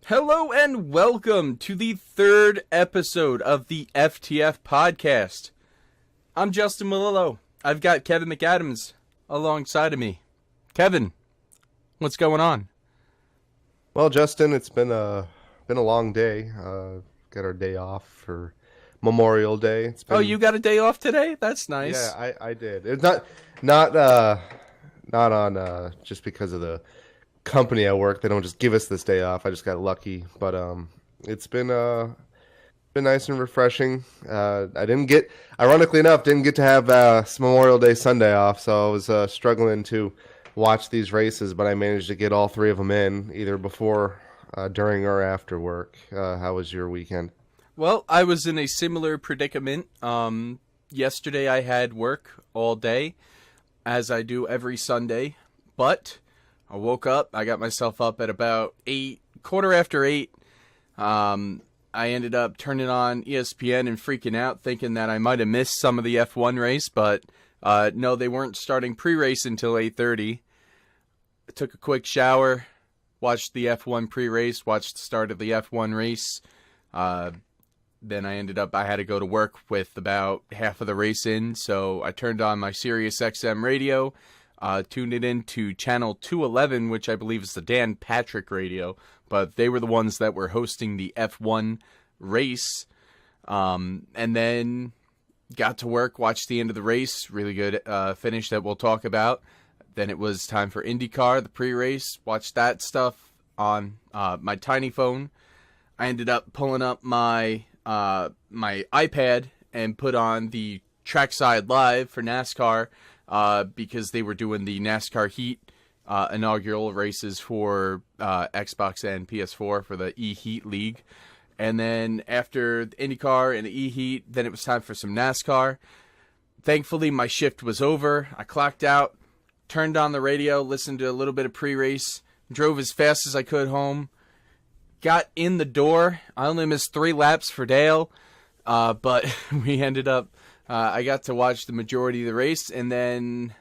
Hello and welcome to the third episode of the FTF podcast. I'm Justin Melillo. I've got Kevin McAdams alongside of me. Kevin, what's going on? Well, Justin, it's been a long day. Got our day off for Memorial Day. Oh, you got a day off today? That's nice. Yeah, I did. It's not on just because of the company I work. They don't just give us this day off. I just got lucky, but it's been nice and refreshing. Ironically enough, didn't get to have Memorial Day Sunday off, so I was struggling to watch these races, but I managed to get all three of them in, either before, during, or after work. How was your weekend? Well, I was in a similar predicament. Yesterday I had work all day, as I do every Sunday, but I woke up, I got myself up at about 8, quarter after 8. I ended up turning on ESPN and freaking out, thinking that I might have missed some of the F1 race, but no, they weren't starting pre-race until 8:30. I took a quick shower, watched the F1 pre-race, watched the start of the F1 race. Then I had to go to work with about half of the race in, so I turned on my Sirius XM radio, tuned it into channel 211, which I believe is the Dan Patrick radio, but they were the ones that were hosting the F1 race, and then got to work, watched the end of the race, really good finish that we'll talk about. Then it was time for IndyCar, the pre-race, watched that stuff on my tiny phone. I ended up pulling up my iPad and put on the Trackside Live for NASCAR, because they were doing the NASCAR Heat inaugural races for Xbox and PS4 for the E-Heat League. And then after the IndyCar and the E-Heat, then it was time for some NASCAR. Thankfully, my shift was over. I clocked out, turned on the radio, listened to a little bit of pre-race, drove as fast as I could home, got in the door. I only missed 3 laps for Dale, but we ended up, I got to watch the majority of the race, and then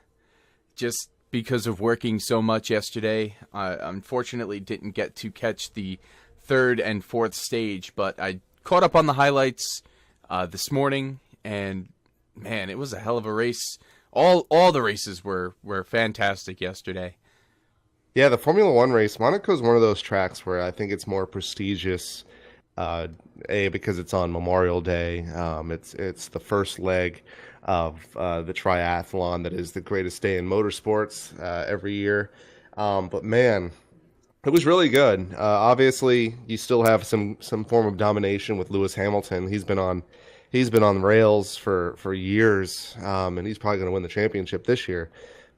just because of working so much yesterday, I unfortunately didn't get to catch the 3rd and 4th stage, but I caught up on the highlights this morning, and man, it was a hell of a race. All the races were fantastic yesterday. Yeah, the Formula One race, Monaco is one of those tracks where I think it's more prestigious, because it's on Memorial Day. It's the first leg of the triathlon that is the greatest day in motorsports every year. But man, it was really good. Obviously, you still have some form of domination with Lewis Hamilton. He's been on rails for years, and he's probably going to win the championship this year.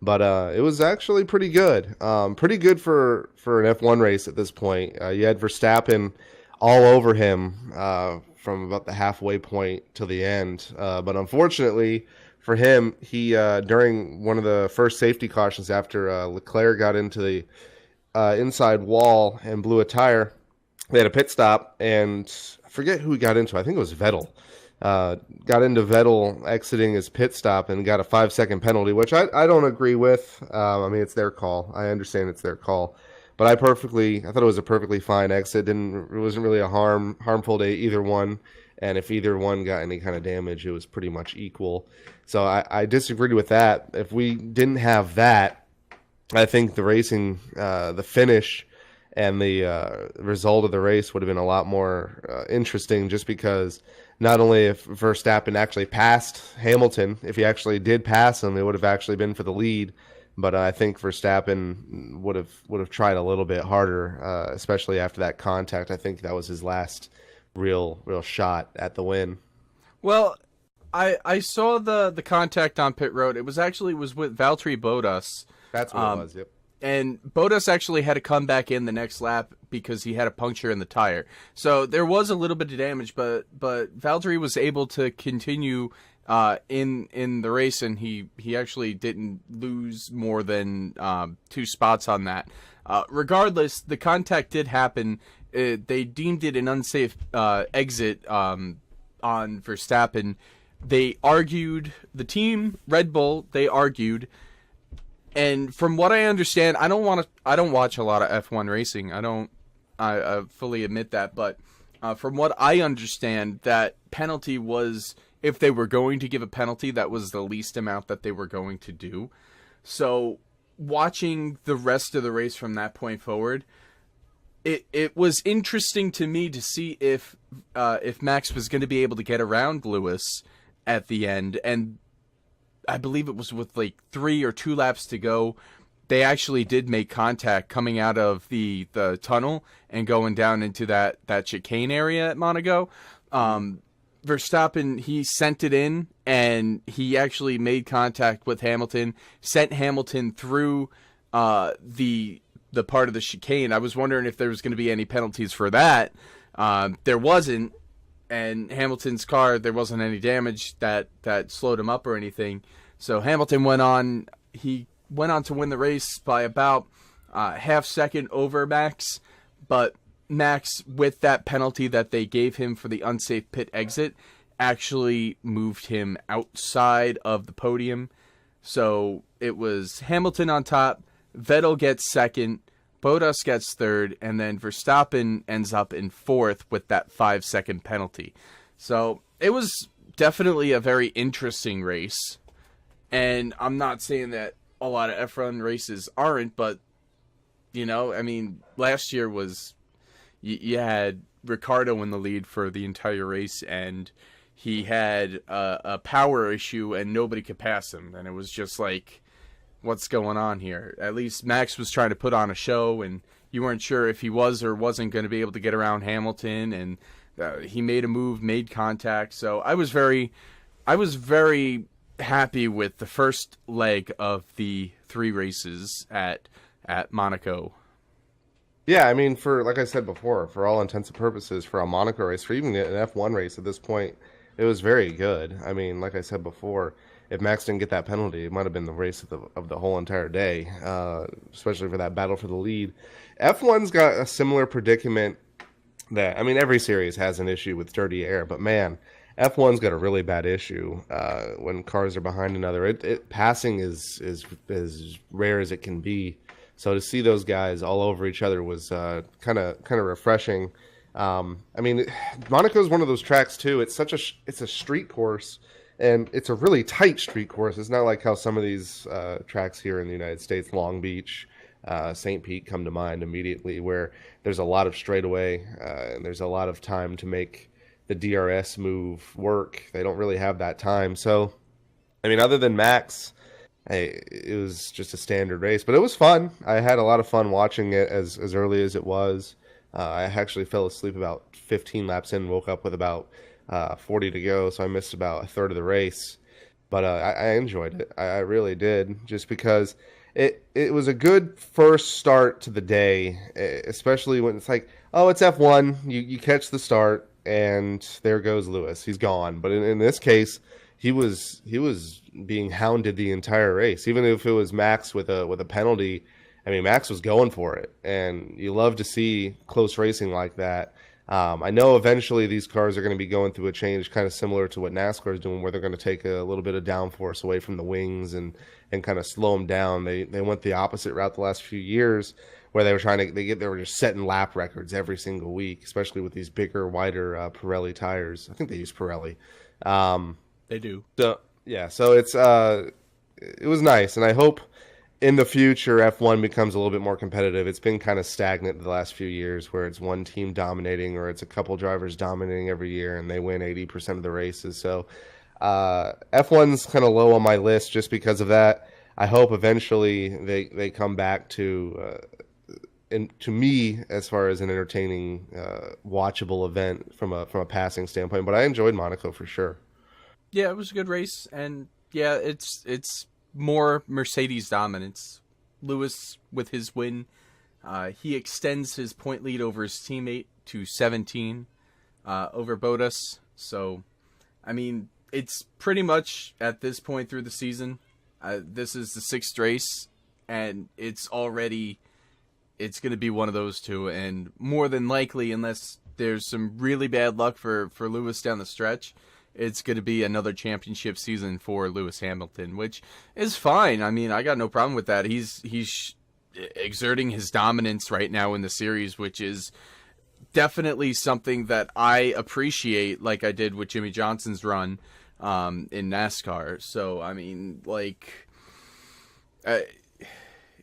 But it was actually pretty good. Pretty good for an F1 race at this point. You had Verstappen all over him from about the halfway point to the end. But unfortunately for him, he during one of the first safety cautions after Leclerc got into the inside wall and blew a tire, they had a pit stop, and I forget who he got into. I think it was Vettel. Got into Vettel exiting his pit stop and got a 5-second penalty, which I don't agree with. I mean, it's their call. I understand it's their call, but I thought it was a perfectly fine exit. It wasn't really harmful to either one, and if either one got any kind of damage, it was pretty much equal. So I disagreed with that. If we didn't have that, I think the racing, the finish, and the result of the race would have been a lot more interesting, just because not only if Verstappen actually passed Hamilton, if he actually did pass him, it would have actually been for the lead. But I think Verstappen would have tried a little bit harder, especially after that contact. I think that was his last real shot at the win. Well, I saw the contact on pit road. It was with Valtteri Bottas. That's what it was. Yep. And Bottas actually had to come back in the next lap because he had a puncture in the tire. So there was a little bit of damage, but Valtteri was able to continue in the race, and he actually didn't lose more than 2 spots on that. Regardless, the contact did happen. They deemed it an unsafe exit on Verstappen. They argued, the team, Red Bull, they argued. And from what I understand, I don't watch a lot of F1 racing. I don't I fully admit that. But from what I understand, that penalty was, if they were going to give a penalty, that was the least amount that they were going to do. So watching the rest of the race from that point forward, it was interesting to me to see if Max was going to be able to get around Lewis at the end. And I believe it was with like 3 or 2 laps to go. They actually did make contact coming out of the tunnel and going down into that chicane area at Monaco. Verstappen, he sent it in, and he actually made contact with Hamilton, sent Hamilton through the part of the chicane. I was wondering if there was going to be any penalties for that. There wasn't, and Hamilton's car, there wasn't any damage that slowed him up or anything. So Hamilton went on to win the race by about half second over Max, but Max, with that penalty that they gave him for the unsafe pit exit, actually moved him outside of the podium. So it was Hamilton on top, Vettel gets second, Bottas gets third, and then Verstappen ends up in fourth with that 5-second penalty. So it was definitely a very interesting race. And I'm not saying that a lot of F1 races aren't, but, you know, I mean, last year was, you had Ricciardo in the lead for the entire race, and he had a power issue, and nobody could pass him. And it was just like, what's going on here? At least Max was trying to put on a show, and you weren't sure if he was or wasn't going to be able to get around Hamilton, and he made a move, made contact. So I was very happy with the first leg of the 3 races at Monaco. Yeah, I mean, like I said before, for all intents and purposes, for a Monaco race, for even an F1 race at this point, it was very good. I mean, like I said before, if Max didn't get that penalty, it might have been the race of the whole entire day, especially for that battle for the lead. F1's got a similar predicament that, I mean, every series has an issue with dirty air, but man, F1's got a really bad issue when cars are behind another. Passing is as rare as it can be. So to see those guys all over each other was kind of refreshing. I mean, Monaco is one of those tracks too. It's a street course, and it's a really tight street course. It's not like how some of these tracks here in the United States, Long Beach, St. Pete, come to mind immediately, where there's a lot of straightaway and there's a lot of time to make the DRS move work. They don't really have that time. So, I mean, other than Max, hey, it was just a standard race, but it was fun. I had a lot of fun watching it as early as it was. I actually fell asleep about 15 laps in, woke up with about 40 to go, so I missed about a third of the race. But I enjoyed it. I really did, just because it was a good first start to the day, especially when it's like, oh, it's F1. You catch the start, and there goes Lewis. He's gone. But in this case, he was being hounded the entire race. Even if it was Max with a penalty, I mean, Max was going for it, and you love to see close racing like that. I know eventually these cars are going to be going through a change kind of similar to what NASCAR is doing, where they're going to take a little bit of downforce away from the wings and kind of slow them down. They went the opposite route the last few years, where they were just setting lap records every single week, especially with these bigger, wider Pirelli tires. I think they use Pirelli. They do. So yeah, so it was nice, and I hope in the future F1 becomes a little bit more competitive. It's been kind of stagnant the last few years, where it's one team dominating, or it's a couple drivers dominating every year, and they win 80% of the races. So F1's kind of low on my list just because of that. I hope eventually they come back to me as far as an entertaining, watchable event from a passing standpoint. But I enjoyed Monaco for sure. Yeah, it was a good race, and yeah, it's more Mercedes dominance. Lewis, with his win, he extends his point lead over his teammate to 17 over Bottas. So, I mean, it's pretty much at this point through the season. This is the 6th race, and it's going to be one of those two. And more than likely, unless there's some really bad luck for Lewis down the stretch, it's going to be another championship season for Lewis Hamilton, which is fine. I mean, I got no problem with that. He's exerting his dominance right now in the series, which is definitely something that I appreciate, like I did with Jimmy Johnson's run in NASCAR. So, I mean, like,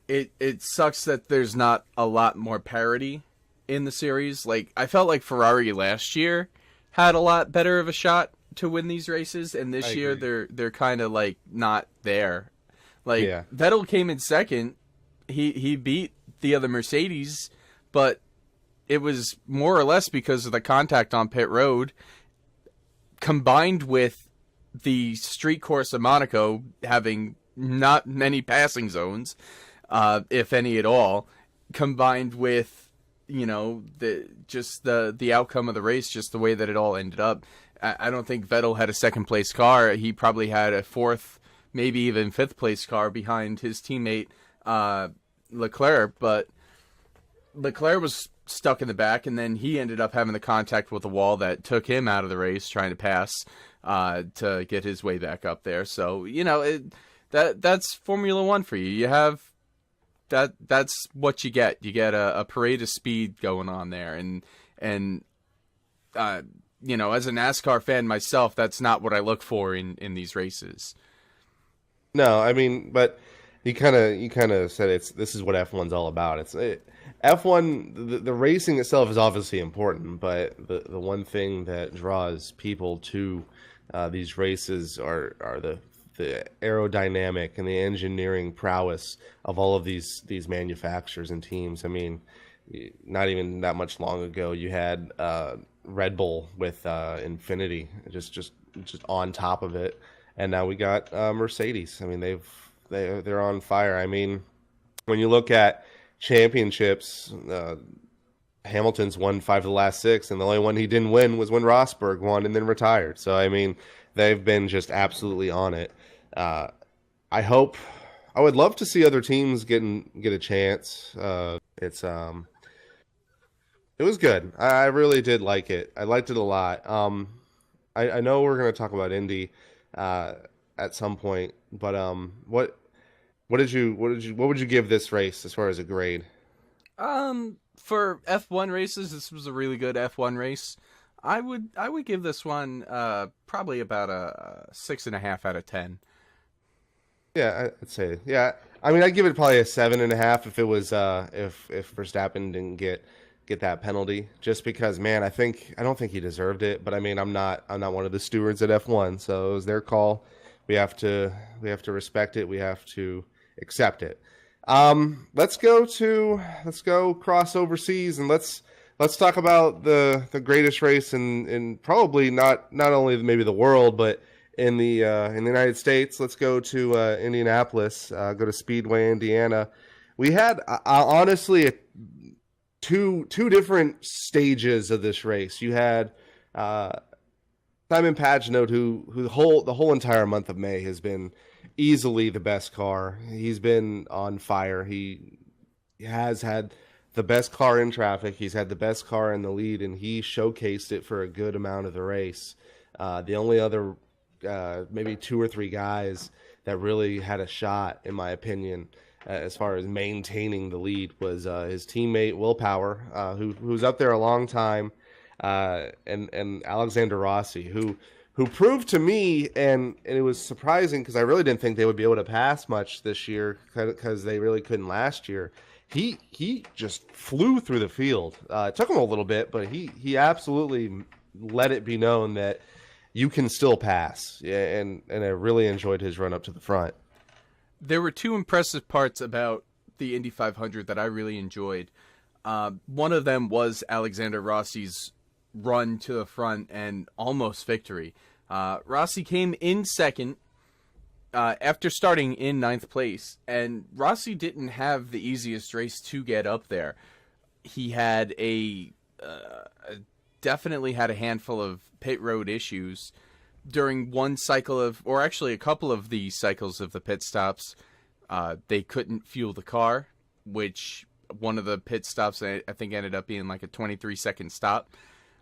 it sucks that there's not a lot more parity in the series. Like, I felt like Ferrari last year had a lot better of a shot to win these races, and this year they're kind of like not there. Like, Vettel came in second. He beat the other Mercedes, but it was more or less because of the contact on pit road, combined with the street course of Monaco having not many passing zones, if any at all, combined with, you know, the outcome of the race, just the way that it all ended up. I don't think Vettel had a second place car. He probably had a fourth, maybe even fifth place car behind his teammate Leclerc, but Leclerc was stuck in the back, and then he ended up having the contact with the wall that took him out of the race, trying to pass to get his way back up there. So, you know, that's Formula One for you. You have that's what you get. You get a parade of speed going on there, and you know, as a NASCAR fan myself, that's not what I look for in these races. No, I mean, but you kind of said this is what F1's all about. F1, the racing itself is obviously important, but the one thing that draws people to these races are the aerodynamic and the engineering prowess of all of these manufacturers and teams. I mean, not even that much long ago, you had Red Bull with Infinity just on top of it, and now we got Mercedes. I mean, they're on fire. I mean, when you look at championships, Hamilton's won 5 of the last 6, and the only one he didn't win was when Rosberg won and then retired. So, I mean, they've been just absolutely on it. I would love to see other teams get a chance. It was good. I really did like it. I liked it a lot. I know we're going to talk about Indy at some point, but what would you give this race as far as a grade? For F1 races, this was a really good F1 race. I would give this one probably about a 6.5 out of 10. Yeah, I'd say, yeah. I mean, I'd give it probably a 7.5 if it was if Verstappen didn't get that penalty, just because, man, I don't think he deserved it. But I mean, I'm not one of the stewards at F1, so it was their call. We have to respect it. We have to accept it. Let's go cross overseas, and let's talk about the greatest race in probably not only maybe the world, but in the United States. Let's go to Indianapolis, go to Speedway, Indiana. We had honestly two different stages of this race. You had Simon Pagenaud, who the whole entire month of May has been easily the best car. He's been on fire. He has had the best car in traffic. He's had the best car in the lead, and he showcased it for a good amount of the race. The only other maybe 2 or 3 guys that really had a shot, in my opinion, as far as maintaining the lead was his teammate Will Power, who's up there a long time, and Alexander Rossi, who proved to me, and it was surprising because I really didn't think they would be able to pass much this year because they really couldn't last year. He just flew through the field. It took him a little bit, but he absolutely let it be known that you can still pass. Yeah, and I really enjoyed his run up to the front. There were 2 impressive parts about the Indy 500 that I really enjoyed. One of them was Alexander Rossi's run to the front and almost victory. Rossi came in second after starting in 9th place, and Rossi didn't have the easiest race to get up there. He had definitely had a handful of pit road issues during one cycle or actually a couple of the cycles of the pit stops. They couldn't fuel the car, which one of the pit stops I think ended up being like a 23-second stop.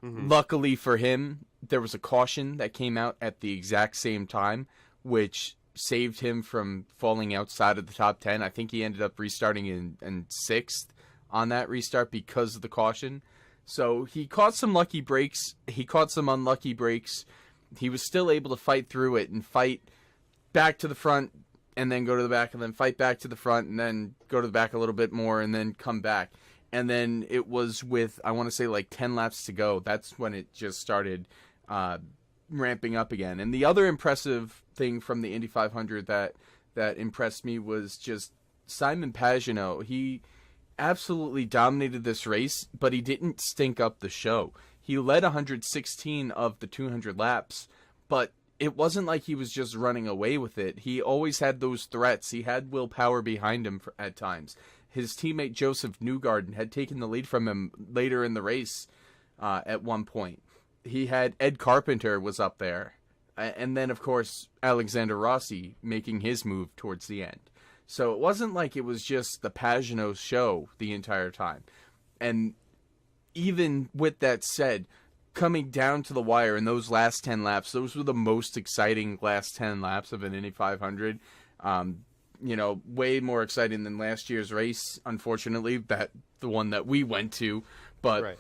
Mm-hmm. Luckily for him, there was a caution that came out at the exact same time, which saved him from falling outside of the top 10. I think he ended up restarting in sixth on that restart because of the caution. So he caught some lucky breaks. He caught some unlucky breaks. He was still able to fight through it and fight back to the front and then go to the back and then fight back to the front and then go to the back a little bit more and then come back. And then it was with, I want to say, like 10 laps to go. That's when it just started ramping up again. And the other impressive thing from the Indy 500 that impressed me was just Simon Pagenaud. He absolutely dominated this race, but he didn't stink up the show. He led 116 of the 200 laps, but it wasn't like he was just running away with it. He always had those threats. He had willpower behind him at times. His teammate Joseph Newgarden had taken the lead from him later in the race at one point. He had Ed Carpenter was up there. And then, of course, Alexander Rossi making his move towards the end. So it wasn't like it was just the Pagenaud show the entire time. And even with that said, coming down to the wire in those last 10 laps, those were the most exciting last 10 laps of an Indy 500. Way more exciting than last year's race, unfortunately, the one that we went to. But right.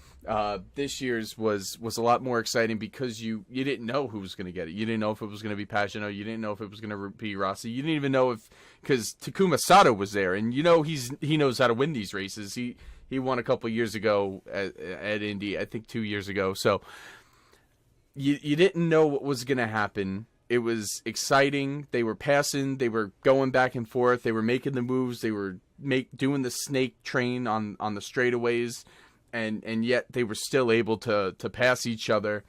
This year's was a lot more exciting because you didn't know who was going to get it. You didn't know if it was going to be Pagenaud. You didn't know if it was going to be Rossi. You didn't even know because Takuma Sato was there, and he knows how to win these races. He won a couple years ago at Indy, I think 2 years ago. So you didn't know what was going to happen. It was exciting. They were passing. They were going back and forth. They were making the moves. They were doing the snake train on the straightaways, and yet they were still able to pass each other.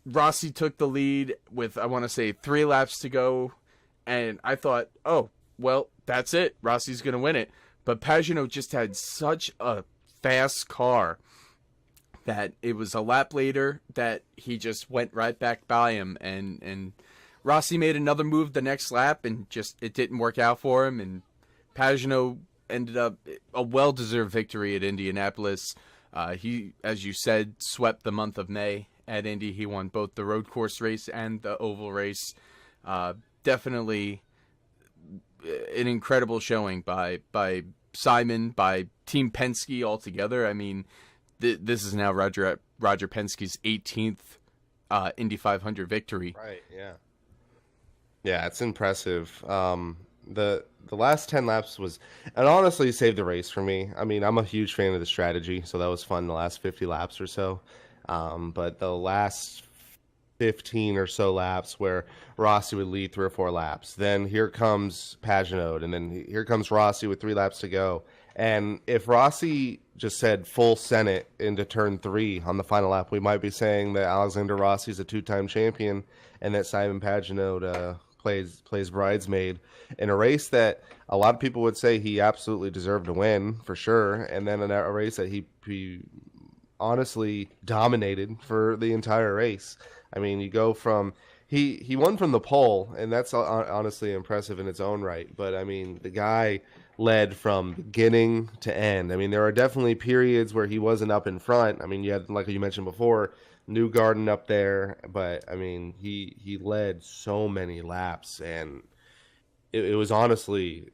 Rossi took the lead with, I want to say, 3 laps to go, and I thought, oh, well, that's it. Rossi's going to win it. But Pagenaud just had such a fast car that it was a lap later that he just went right back by him, and Rossi made another move the next lap, and just it didn't work out for him, and Pagenaud ended up a well-deserved victory at Indianapolis. He, as you said, swept the month of May at Indy. He won both the road course race and the oval race. Definitely an incredible showing by Simon, by Team Penske altogether. I mean, this is now Roger Penske's 18th Indy 500 victory. Right, yeah. Yeah, it's impressive. The last 10 laps it honestly saved the race for me. I mean, I'm a huge fan of the strategy, so that was fun the last 50 laps or so. But the last 15 or so laps where Rossi would lead 3 or 4 laps, then here comes Pagenaud, and then here comes Rossi with 3 laps to go. And if Rossi just said full Senate into turn 3 on the final lap, we might be saying that Alexander Rossi is a 2-time champion and that Simon Pagenaud plays bridesmaid in a race that a lot of people would say he absolutely deserved to win for sure, and then in a race that he honestly dominated for the entire race. I mean, you go from he won from the pole, and that's honestly impressive in its own right, but I mean, the guy led from beginning to end. I mean, there are definitely periods where he wasn't up in front. I mean, you had, like you mentioned before, Newgarden up there, but I mean, he led so many laps, and it was honestly,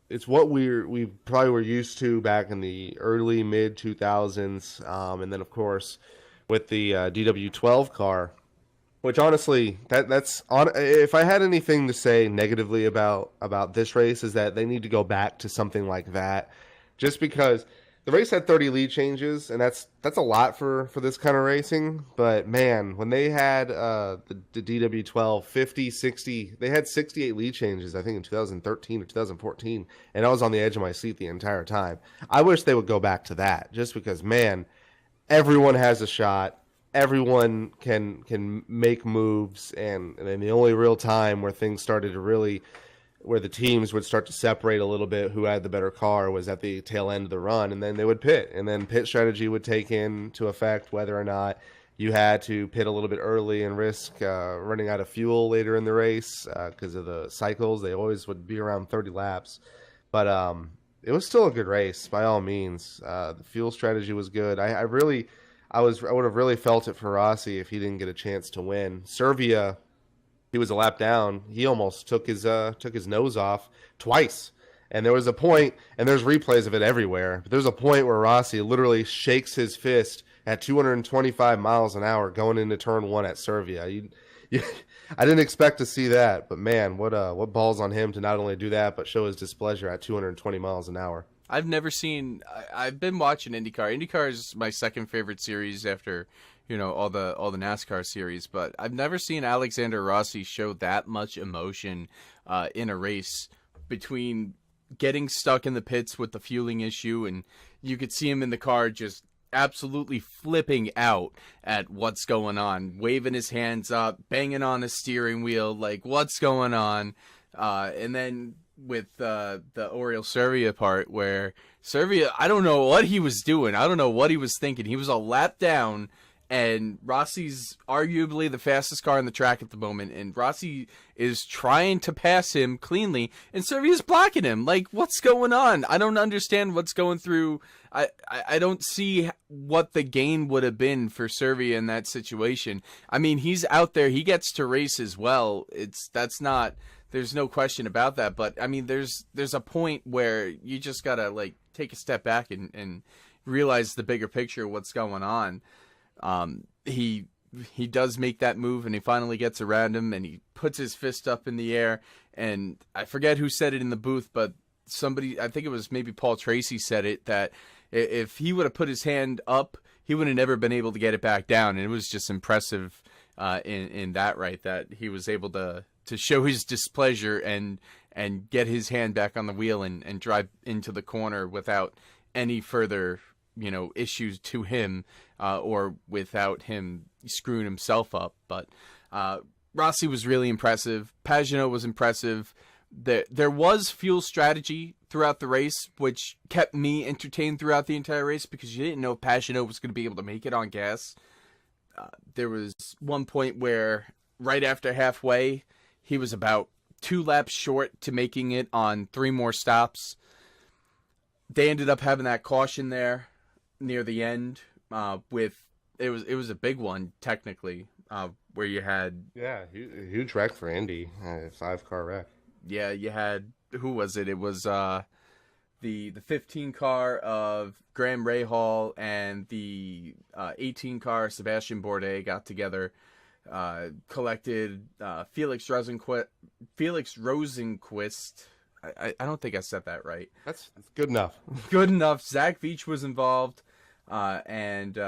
it's what we probably were used to back in the early mid 2000s, and then of course with the DW12 car, which honestly, that's on. If I had anything to say negatively about this race, is that they need to go back to something like that, just because the race had 30 lead changes, and that's a lot for this kind of racing. But man, when they had the DW12 50, 60, they had 68 lead changes, I think in 2013 or 2014, and I was on the edge of my seat the entire time. I wish they would go back to that, just because, man, everyone has a shot. Everyone can make moves, and the only real time where things started to really, where the teams would start to separate a little bit who had the better car, was at the tail end of the run, and then they would pit, and then pit strategy would take into effect whether or not you had to pit a little bit early and risk running out of fuel later in the race because of the cycles. They always would be around 30 laps, but it was still a good race by all means. The fuel strategy was good. I would have really felt it for Rossi if he didn't get a chance to win. Servia he was a lap down, he almost took his nose off twice. And there was a point, and there's replays of it everywhere, but there's a point where Rossi literally shakes his fist at 225 miles an hour going into turn 1 at Servia. I didn't expect to see that, but man, what balls on him to not only do that, but show his displeasure at 220 miles an hour. I've never seen. I've been watching IndyCar. IndyCar is my second favorite series after, all the NASCAR series. But I've never seen Alexander Rossi show that much emotion in a race, between getting stuck in the pits with the fueling issue, and you could see him in the car just absolutely flipping out at what's going on, waving his hands up, banging on the steering wheel, like, what's going on? And then with the Oriol Servia part, where Servia, I don't know what he was doing. I don't know what he was thinking. He was a lap down, and Rossi's arguably the fastest car on the track at the moment, and Rossi is trying to pass him cleanly, and Servia's blocking him. Like, what's going on? I don't understand what's going through. I don't see what the gain would have been for Servia in that situation. I mean, he's out there. He gets to race as well. There's no question about that. But, I mean, there's a point where you just got to, like, take a step back and realize the bigger picture of what's going on. He does make that move, and he finally gets around him, and he puts his fist up in the air, and I forget who said it in the booth, but somebody, I think it was maybe Paul Tracy, said it, that if he would have put his hand up, he would have never been able to get it back down. And it was just impressive in that, right, that he was able to show his displeasure and get his hand back on the wheel and drive into the corner without any further issues to him, or without him screwing himself up. But Rossi was really impressive. Pagenaud was impressive. There was fuel strategy throughout the race, which kept me entertained throughout the entire race, because you didn't know if Pagenaud was going to be able to make it on gas. There was one point where right after halfway, he was about 2 laps short to making it on 3 more stops. They ended up having that caution there near the end. It was a big one technically, where you had huge wreck for Indy, 5-car wreck. Yeah, you had, who was it? It was the 15 car of Graham Rahal and the 18 car Sebastian Bourdais got together, collected Felix Rosenquist. I don't think I said that right. That's good enough. Good enough. Zach Veach was involved, and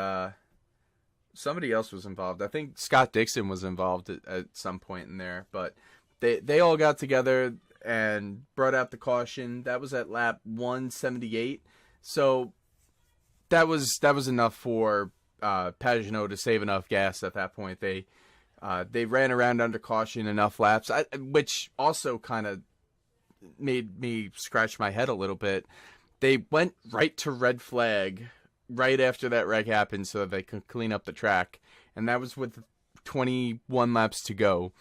somebody else was involved. I think Scott Dixon was involved at some point in there, but they all got together and brought out the caution. That was at lap 178. So that was enough for Pagenaud to save enough gas at that point. They ran around under caution enough laps, which also kind of made me scratch my head a little bit. They went right to red flag right after that wreck happened so that they could clean up the track, and that was with 21 laps to go.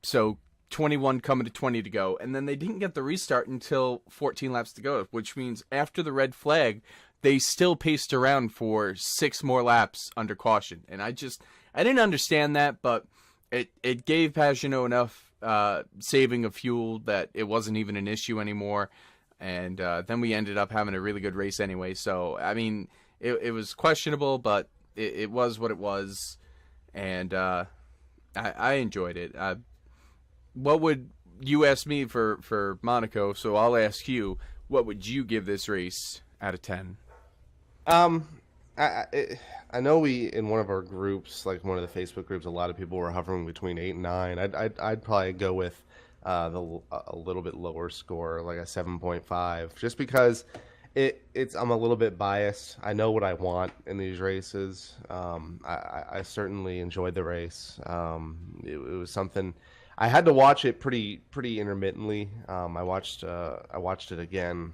So 21 coming to 20 to go, and then they didn't get the restart until 14 laps to go, which means after the red flag, they still paced around for 6 more laps under caution. And I didn't understand that, but it gave Pagenaud enough saving of fuel that it wasn't even an issue anymore. And then we ended up having a really good race anyway. So, I mean, it was questionable, but it was what it was. And I enjoyed it. What would you ask me for Monaco? So I'll ask you, what would you give this race out of 10? I know we, in one of our groups, like one of the Facebook groups, a lot of people were hovering between 8 and 9. I'd probably go with a little bit lower score, like a 7.5, just because I'm a little bit biased. I know what I want in these races. I certainly enjoyed the race. It was something. I had to watch it pretty intermittently. I watched it again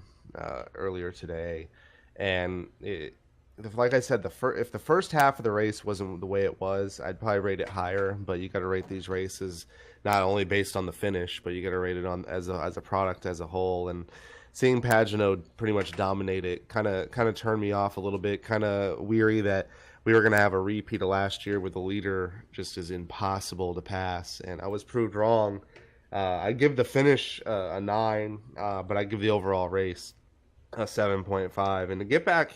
earlier today, and like I said, if the first half of the race wasn't the way it was, I'd probably rate it higher. But you got to rate these races not only based on the finish, but you got to rate it on as a product as a whole. And seeing Pagenaud pretty much dominate it kind of turned me off a little bit. Kind of weary that we were going to have a repeat of last year where the leader just is impossible to pass, and I was proved wrong. I give the finish a 9, but I give the overall race a 7.5. And to get back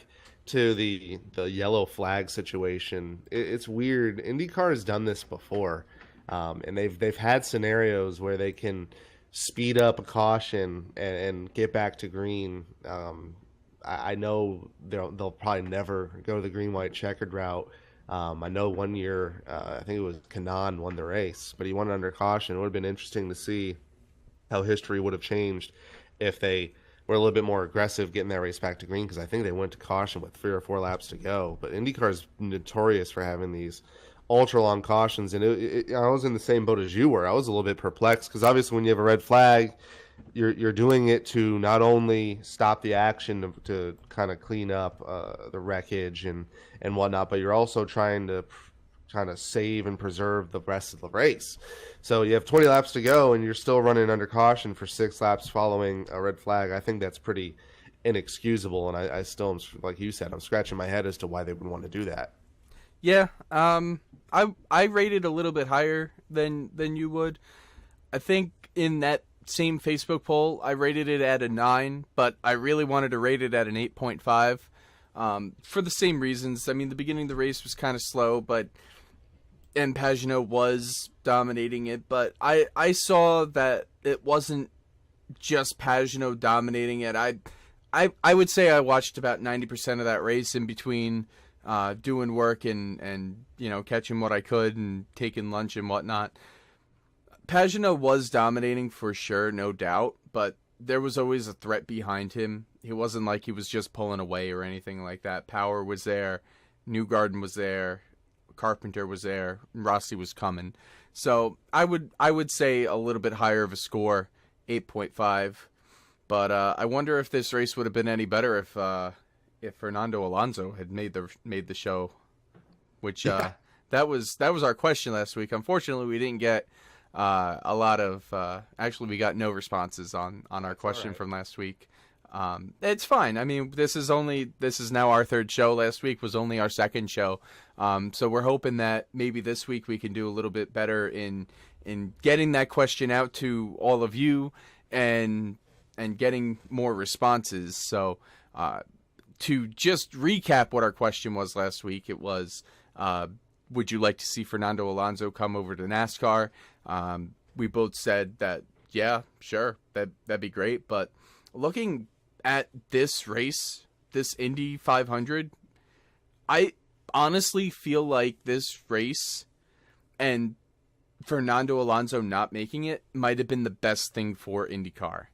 to the yellow flag situation, it's weird. IndyCar has done this before, and they've had scenarios where they can speed up a caution and get back to green. I know they'll probably never go the green white checkered route. I know one year, I think it was Kanan won the race, but he won it under caution. It would have been interesting to see how history would have changed if they were a little bit more aggressive getting that race back to green, because I think they went to caution with 3 or 4 laps to go. But IndyCar is notorious for having these ultra long cautions, and I was in the same boat as you were. I was a little bit perplexed because obviously when you have a red flag, you're doing it to not only stop the action to kind of clean up the wreckage and whatnot, but you're also trying to kind of save and preserve the rest of the race. So you have 20 laps to go and you're still running under caution for 6 laps following a red flag. I think that's pretty inexcusable, and I still am, like you said, I'm scratching my head as to why they would want to do that. Yeah, I rated a little bit higher than you would. I think in that same Facebook poll, I rated it at a 9, but I really wanted to rate it at an 8.5 for the same reasons. I mean, the beginning of the race was kind of slow, and Pagenaud was dominating it, but I saw that it wasn't just Pagenaud dominating it. I would say I watched about 90% of that race in between doing work and catching what I could and taking lunch and whatnot. Pagenaud was dominating for sure, no doubt, but there was always a threat behind him. It wasn't like he was just pulling away or anything like that. Power was there, Newgarden was there, Carpenter was there, and Rossi was coming. So I would say a little bit higher of a score, 8.5. But I wonder if this race would have been any better if Fernando Alonso had made the show, which that was our question last week. Unfortunately, we didn't get a lot of actually we got no responses on our question from last week. It's fine. I mean, this is now our 3rd show. Last week was only our 2nd show. So we're hoping that maybe this week we can do a little bit better in getting that question out to all of you and getting more responses. So to just recap what our question was last week, it was, would you like to see Fernando Alonso come over to NASCAR? We both said that, yeah, sure, that'd be great. But looking at this race, this Indy 500, I honestly feel like this race and Fernando Alonso not making it might have been the best thing for IndyCar.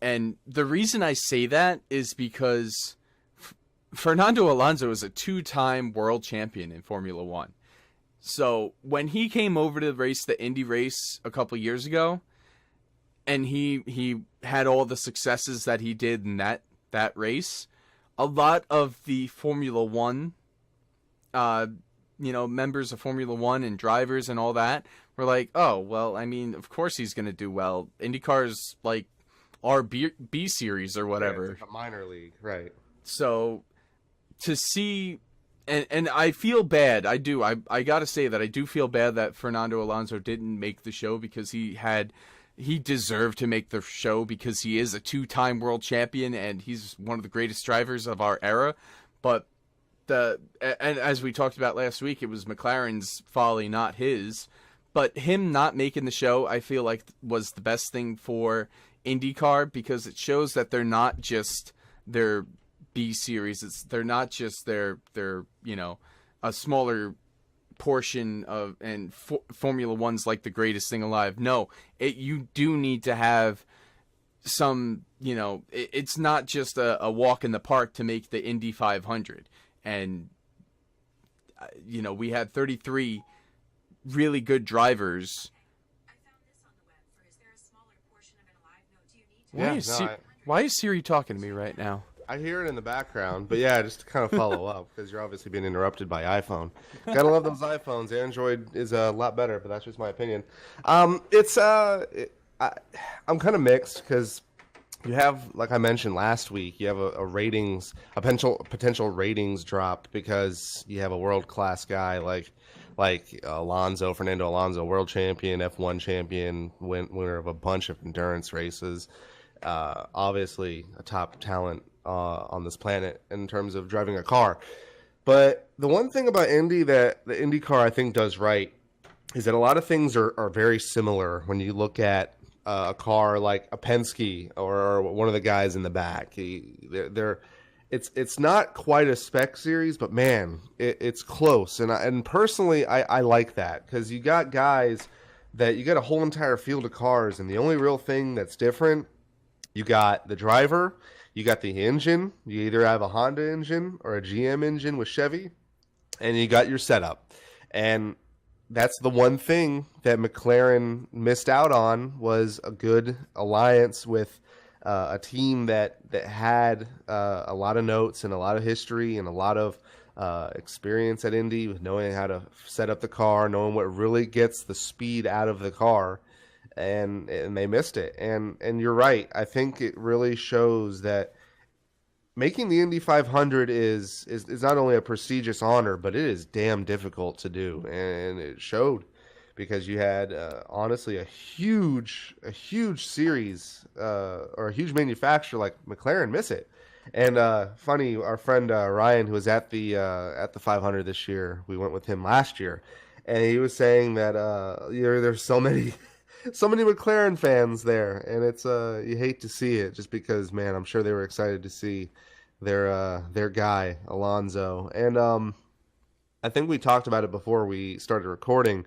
And the reason I say that is because Fernando Alonso is a 2-time world champion in Formula One. So when he came over to race the Indy race a couple years ago, and he had all the successes that he did in that race, a lot of the Formula One, members of Formula One and drivers and all that were like, oh, well, I mean, of course he's going to do well. IndyCar's like our B series or whatever. Yeah, it's like a minor league, right? So to see, and I feel bad. I do. I got to say that I do feel bad that Fernando Alonso didn't make the show, because he deserved to make the show, because he is a 2-time world champion and he's one of the greatest drivers of our era. But and as we talked about last week, it was McLaren's folly, not his. But him not making the show, I feel like was the best thing for IndyCar, because it shows that they're not just their B series. They're not just their a smaller portion of, and Formula One's like the greatest thing alive. No, you do need to have some, it's not just a walk in the park to make the Indy 500. And we had 33 really good drivers. I found this on the web for, is there a smaller portion of an alive note? Do you need to Why is Siri talking to me right now? I hear it in the background, but yeah, just to kind of follow up, because you're obviously being interrupted by iPhone. Gotta love those iPhones. Android is a lot better, but that's just my opinion. I'm kind of mixed, because you have, like I mentioned last week, you have a ratings, a potential ratings drop because you have a world class guy like Fernando Alonso, world champion, F1 champion, winner of a bunch of endurance races. Obviously, a top talent on this planet in terms of driving a car. But the one thing about Indy that the IndyCar I think does right is that a lot of things are very similar when you look at a car like a Penske or one of the guys in the back. It's not quite a spec series, but man, it's close. And personally, I like that because you got guys that you got a whole entire field of cars, and the only real thing that's different, you got the driver, you got the engine. You either have a Honda engine or a GM engine with Chevy, and you got your setup. And that's the one thing that McLaren missed out on was a good alliance with a team that had a lot of notes and a lot of history and a lot of experience at Indy, with knowing how to set up the car, knowing what really gets the speed out of the car, and they missed it. And you're right. I think it really shows that making the Indy 500 is not only a prestigious honor, but it is damn difficult to do, and it showed because you had honestly a huge series or a huge manufacturer like McLaren miss it. And funny, our friend Ryan, who was at the 500 this year, we went with him last year, and he was saying that there's so many. So many McLaren fans there, and it's you hate to see it just because, man, I'm sure they were excited to see their guy Alonso. And I think we talked about it before we started recording,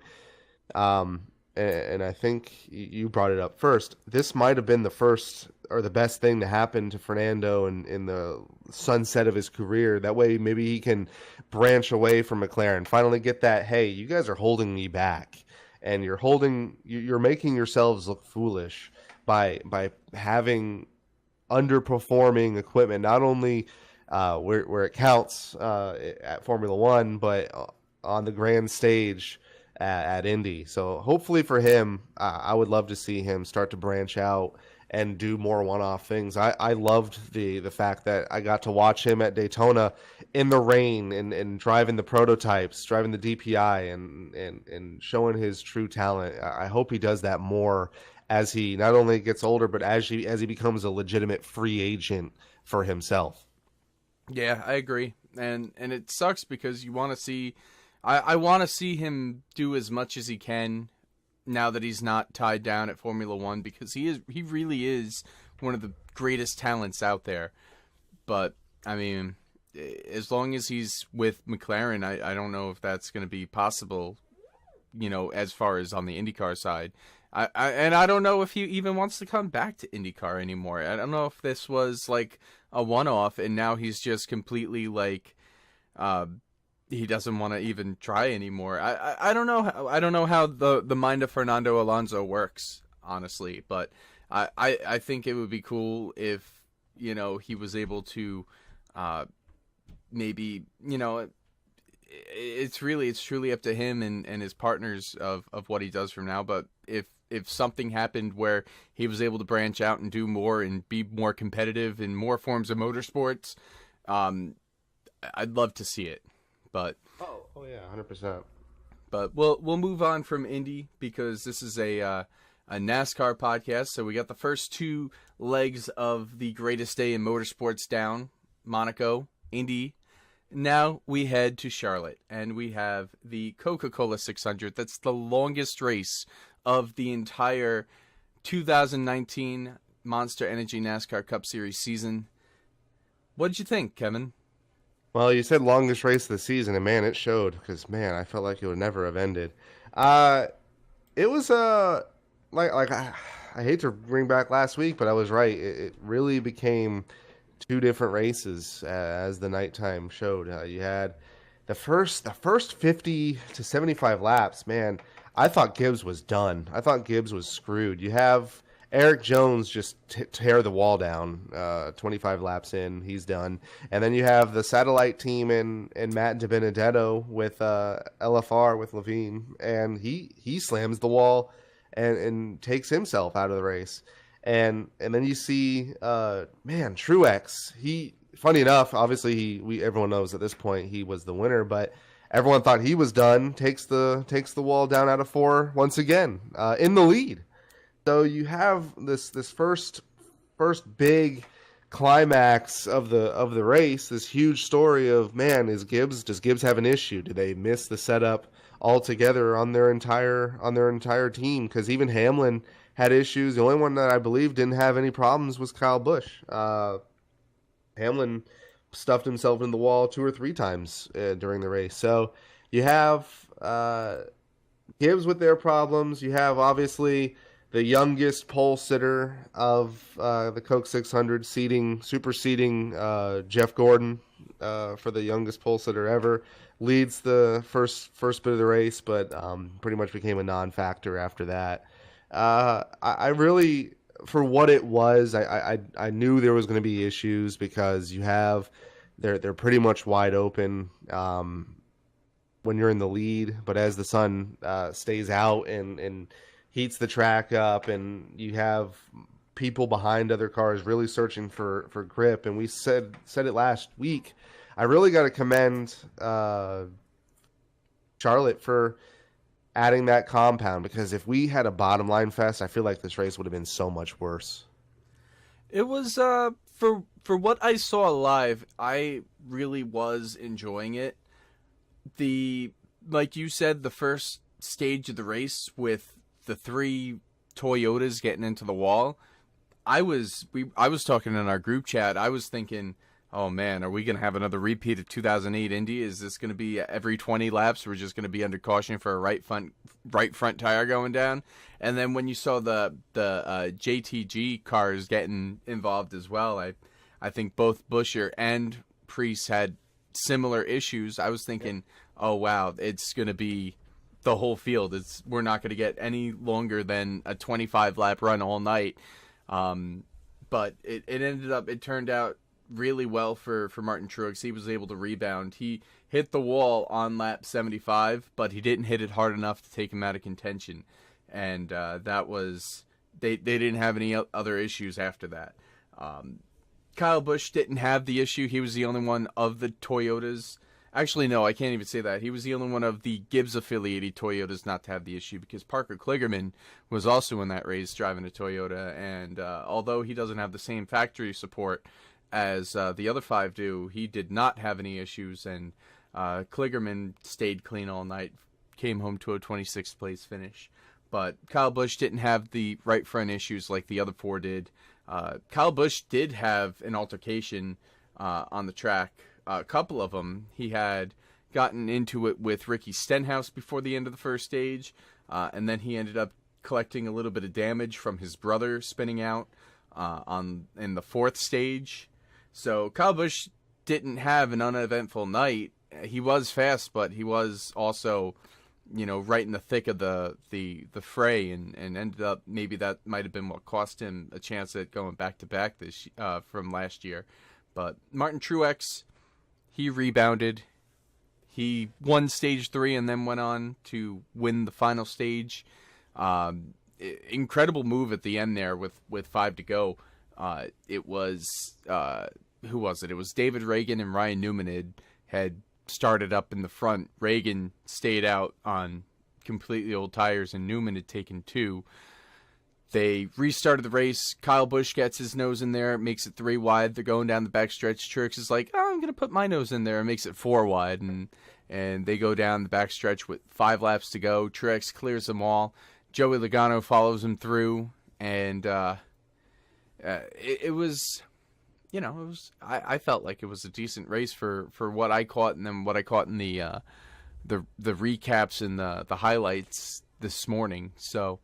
and I think you brought it up first. This might have been the first or the best thing to happen to Fernando in the sunset of his career. That way, maybe he can branch away from McLaren, finally get that, hey, you guys are holding me back. And you're making yourselves look foolish by having underperforming equipment, not only where it counts at Formula One, but on the grand stage at Indy. So hopefully for him, I would love to see him start to branch out and do more one-off things. I loved the fact that I got to watch him at Daytona in the rain and driving the prototypes, driving the DPI, and showing his true talent. I hope he does that more as he not only gets older, but as he becomes a legitimate free agent for himself. Yeah, I agree, and it sucks because you want to see, I want to see him do as much as he can now that he's not tied down at Formula One, because he really is one of the greatest talents out there. But I mean, as long as he's with McLaren, I don't know if that's going to be possible, as far as on the IndyCar side. I don't know if he even wants to come back to IndyCar anymore. I don't know if this was like a one-off and now he's just completely like he doesn't want to even try anymore. I don't know. I don't know how the mind of Fernando Alonso works, honestly, but I think it would be cool if he was able to maybe it's truly up to him and his partners of what he does from now. But if something happened where he was able to branch out and do more and be more competitive in more forms of motorsports, I'd love to see it. But oh yeah, 100%. But we'll move on from Indy because this is a NASCAR podcast. So we got the first two legs of the greatest day in motorsports down: Monaco, Indy. Now we head to Charlotte, and we have the Coca-Cola 600. That's the longest race of the entire 2019 Monster Energy NASCAR Cup Series season. What did you think, Kevin? Well, you said longest race of the season, and man, it showed, because man, I felt like it would never have ended. It was I hate to bring back last week, but I was right. It really became two different races as the nighttime showed. You had the first 50 to 75 laps. Man, I thought Gibbs was done. I thought Gibbs was screwed. You have Eric Jones just tear the wall down 25 laps in. He's done. And then you have the satellite team and Matt DiBenedetto with LFR with Levine, and he slams the wall and takes himself out of the race. And then you see, man, Truex. Funny enough, obviously everyone knows at this point he was the winner, but everyone thought he was done. Takes the wall down out of 4 once again, in the lead. So you have this first big climax of the race, this huge story of, man, does Gibbs have an issue? Did they miss the setup altogether on their entire team? Because even Hamlin had issues. The only one that I believe didn't have any problems was Kyle Busch. Hamlin stuffed himself in the wall 2 or 3 times during the race. So you have Gibbs with their problems. You have, obviously, the youngest pole sitter of the Coke 600 superseding Jeff Gordon for the youngest pole sitter ever. Leads the first bit of the race, but pretty much became a non-factor after that. I really, for what it was, I knew there was going to be issues because they're pretty much wide open when you're in the lead, but as the sun stays out and heats the track up, and you have people behind other cars really searching for grip. And we said it last week. I really got to commend Charlotte for adding that compound, because if we had a bottom line fest, I feel like this race would have been so much worse. It was for what I saw live, I really was enjoying it. Like you said, the first stage of the race with the 3 Toyotas getting into the wall, I was talking in our group chat. I was thinking, oh man, are we going to have another repeat of 2008 Indy? Is this going to be every 20 laps we're just going to be under caution for a right front tire going down? And then when you saw the JTG cars getting involved as well, I think both Buescher and Preece had similar issues. I was thinking, oh wow, it's going to be the whole field. We're not going to get any longer than a 25 lap run all night. But it turned out really well for Martin Truex. He was able to rebound. He hit the wall on lap 75, but he didn't hit it hard enough to take him out of contention. And that was, they didn't have any other issues after that. Kyle Busch didn't have the issue. He was the only one of the Toyotas. Actually, no, I can't even say that. He was the only one of the Gibbs-affiliated Toyotas not to have the issue, because Parker Kligerman was also in that race driving a Toyota, and although he doesn't have the same factory support as the other 5 do, he did not have any issues, and Kligerman stayed clean all night, came home to a 26th place finish. But Kyle Busch didn't have the right front issues like the other 4 did. Kyle Busch did have an altercation on the track. A couple of them. He had gotten into it with Ricky Stenhouse before the end of the first stage, and then he ended up collecting a little bit of damage from his brother spinning out in the 4th stage. So Kyle Busch didn't have an uneventful night. He was fast, but he was also, right in the thick of the fray, and ended up, maybe that might have been what cost him a chance at going back to back this from last year. But Martin Truex, he rebounded. He won stage 3 and then went on to win the final stage. Incredible move at the end there with 5 to go. It was, who was it? It was David Reagan and Ryan Newman had started up in the front. Reagan stayed out on completely old tires, and Newman had taken 2. They restarted the race. Kyle Busch gets his nose in there, makes it 3 wide. They're going down the backstretch. Truex is like, oh, I'm going to put my nose in there, and makes it 4 wide. And they go down the backstretch with 5 laps to go. Truex clears them all. Joey Logano follows him through. And it was, I felt like it was a decent race for what I caught, and then what I caught in the recaps and the highlights this morning. So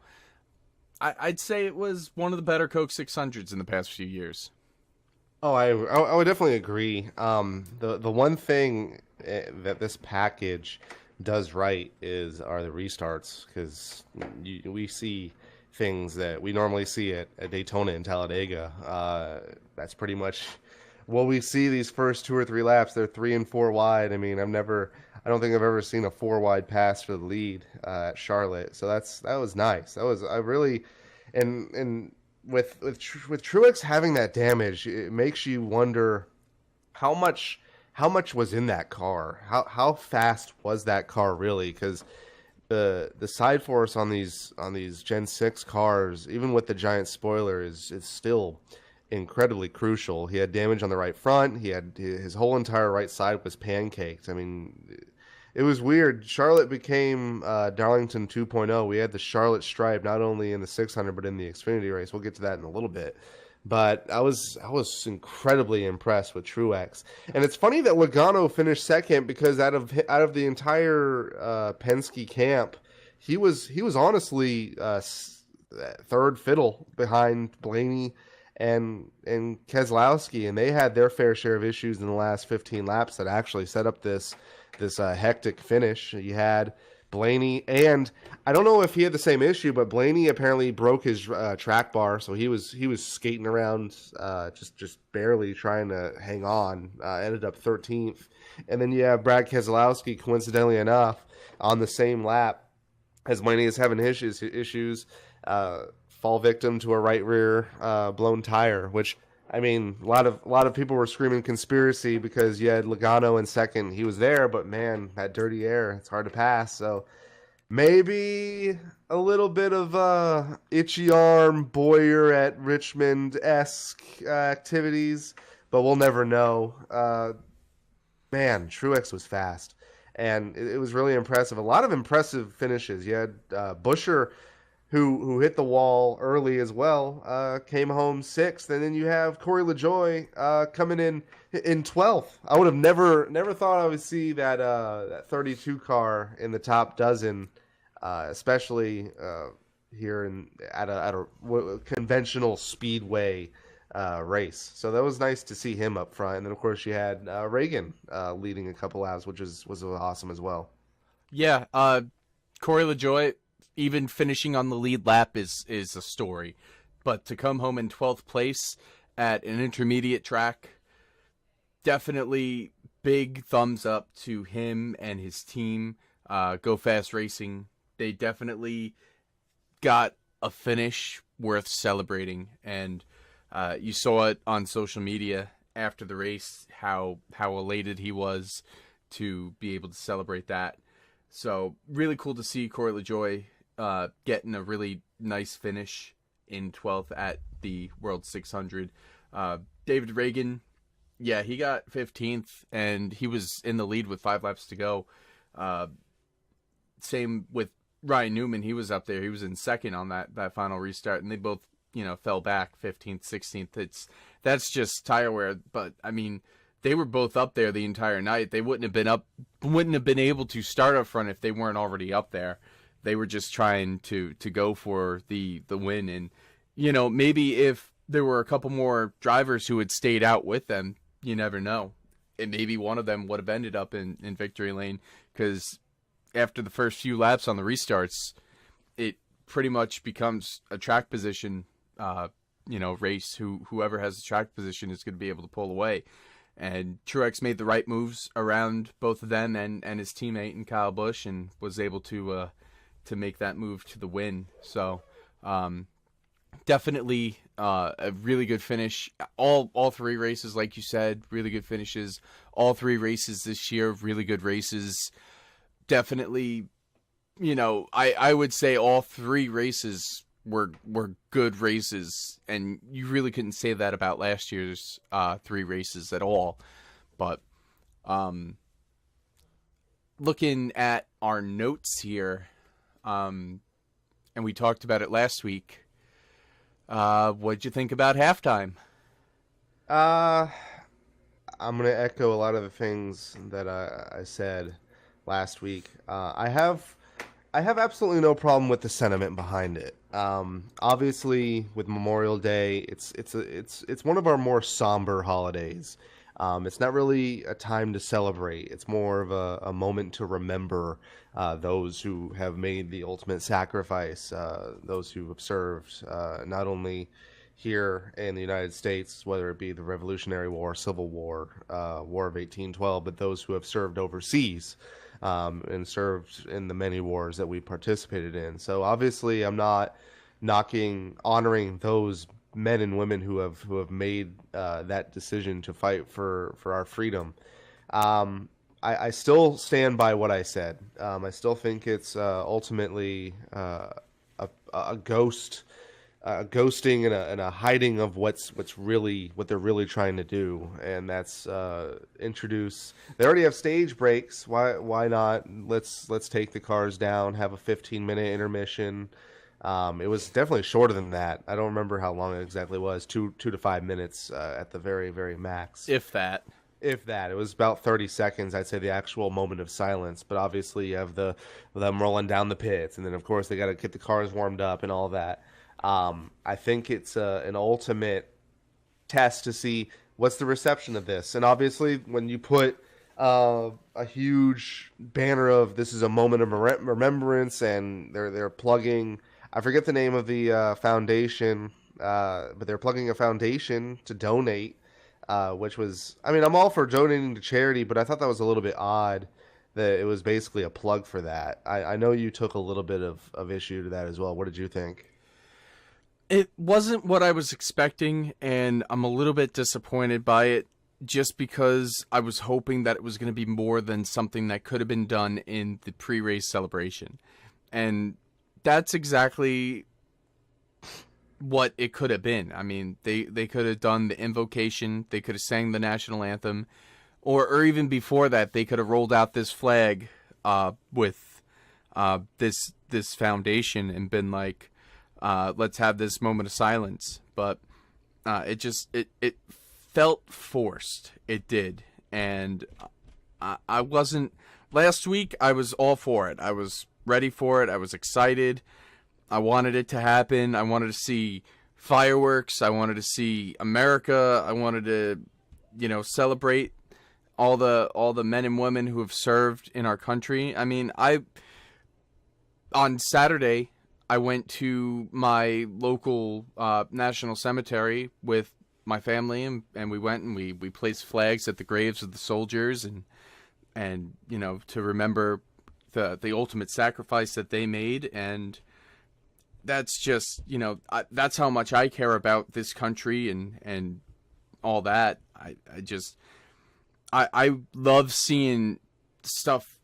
I'd say it was one of the better Coke 600s in the past few years. Oh, I would definitely agree. The one thing that this package does right are the restarts, because we see things that we normally see at Daytona and Talladega. That's pretty much what we see these first 2 or 3 laps. They're 3 and 4 wide. I mean, I don't think I've ever seen a 4 wide pass for the lead at Charlotte. So that was nice. I really, and with Truex having that damage, it makes you wonder how much was in that car. How fast was that car really? Because the side force on these Gen 6 cars, even with the giant spoiler, is still incredibly crucial. He had damage on the right front. He had his whole entire right side was pancaked. I mean, it was weird. Charlotte became Darlington 2.0. We had the Charlotte stripe not only in the 600 but in the Xfinity race. We'll get to that in a little bit. But I was incredibly impressed with Truex, and it's funny that Logano finished second because out of the entire Penske camp, he was honestly third fiddle behind Blaney and Keselowski, and they had their fair share of issues in the last 15 laps that actually set up this hectic finish. You had Blaney, and I don't know if he had the same issue, but Blaney apparently broke his track bar, so he was skating around just barely trying to hang on. Ended up 13th, and then you have Brad Keselowski, coincidentally enough, on the same lap as Blaney is having issues. Fall victim to a right rear blown tire, which, I mean, a lot of people were screaming conspiracy because you had Logano in second. He was there, but man, that dirty air, it's hard to pass. So maybe a little bit of itchy arm Boyer at Richmond-esque activities, but we'll never know. Man, Truex was fast, and it was really impressive. A lot of impressive finishes. You had Buescher, who hit the wall early as well, came home sixth, and then you have Corey LaJoie coming in 12th. I would have never thought I would see that 32 car in the top dozen, especially here at a conventional speedway race. So that was nice to see him up front, and then of course you had Reagan leading a couple laps, which was awesome as well. Yeah, Corey LaJoie, even finishing on the lead lap is a story, but to come home in 12th place at an intermediate track, definitely big thumbs up to him and his team. Go Fast Racing, they definitely got a finish worth celebrating, and you saw it on social media after the race how elated he was to be able to celebrate that. So really cool to see Corey LaJoie getting a really nice finish in 12th at the World 600. David Reagan, yeah, he got 15th, and he was in the lead with 5 laps to go. Same with Ryan Newman. He was up there. He was in second on that final restart, and they both, fell back 15th, 16th. That's just tire wear, but I mean, they were both up there the entire night. They wouldn't have been able to start up front if they weren't already up there. They were just trying to go for the win. And, maybe if there were a couple more drivers who had stayed out with them, you never know. And maybe one of them would have ended up in victory lane, because after the first few laps on the restarts, it pretty much becomes a track position, race. Whoever has the track position is going to be able to pull away. And Truex made the right moves around both of them and his teammate and Kyle Busch, and was able to make that move to the win. So definitely a really good finish. All 3 races, like you said, really good finishes. All 3 races this year, really good races. Definitely, I would say all 3 races were good races, and you really couldn't say that about last year's 3 races at all. But looking at our notes here, and we talked about it last week. What'd you think about halftime? I'm gonna echo a lot of the things that I said last week. I have absolutely no problem with the sentiment behind it. Obviously, with Memorial Day, it's one of our more somber holidays. It's not really a time to celebrate. It's more of a moment to remember those who have made the ultimate sacrifice, those who have served not only here in the United States, whether it be the Revolutionary War, Civil War, War of 1812, but those who have served overseas and served in the many wars that we participated in. So obviously I'm not honoring those men and women who have made that decision to fight for our freedom. I still stand by what I said. I still think it's ultimately a ghosting and a hiding of what they're really trying to do, and that's introduce. They already have stage breaks. Why not? Let's take the cars down, have a 15-minute intermission. It was definitely shorter than that. I don't remember how long it exactly was. 2 to 5 minutes at the very, very max. If that. If that. It was about 30 seconds, I'd say, the actual moment of silence. But obviously you have them rolling down the pits, and then of course they got to get the cars warmed up and all that. I think it's an ultimate test to see what's the reception of this. And obviously when you put a huge banner of this is a moment of remembrance, and they're plugging, I forget the name of the foundation, but they're plugging a foundation to donate, which was, I mean, I'm all for donating to charity, but I thought that was a little bit odd that it was basically a plug for that. I know you took a little bit of issue to that as well. What did you think? It wasn't what I was expecting, and I'm a little bit disappointed by it, just because I was hoping that it was going to be more than something that could have been done in the pre-race celebration. And that's exactly what it could have been. I mean, they could have done the invocation, they could have sang the national anthem, or even before that, they could have rolled out this flag with this foundation and been like, let's have this moment of silence. But it felt forced. It did. And I wasn't. Last week, I was all for it. I was ready for it. I was excited. I wanted it to happen. I wanted to see fireworks. I wanted to see America. I wanted to, celebrate all the men and women who have served in our country. I mean, on Saturday, I went to my local national cemetery with my family, and we went and we placed flags at the graves of the soldiers, and to remember the ultimate sacrifice that they made. And that's just, that's how much I care about this country and all that. I love seeing stuff.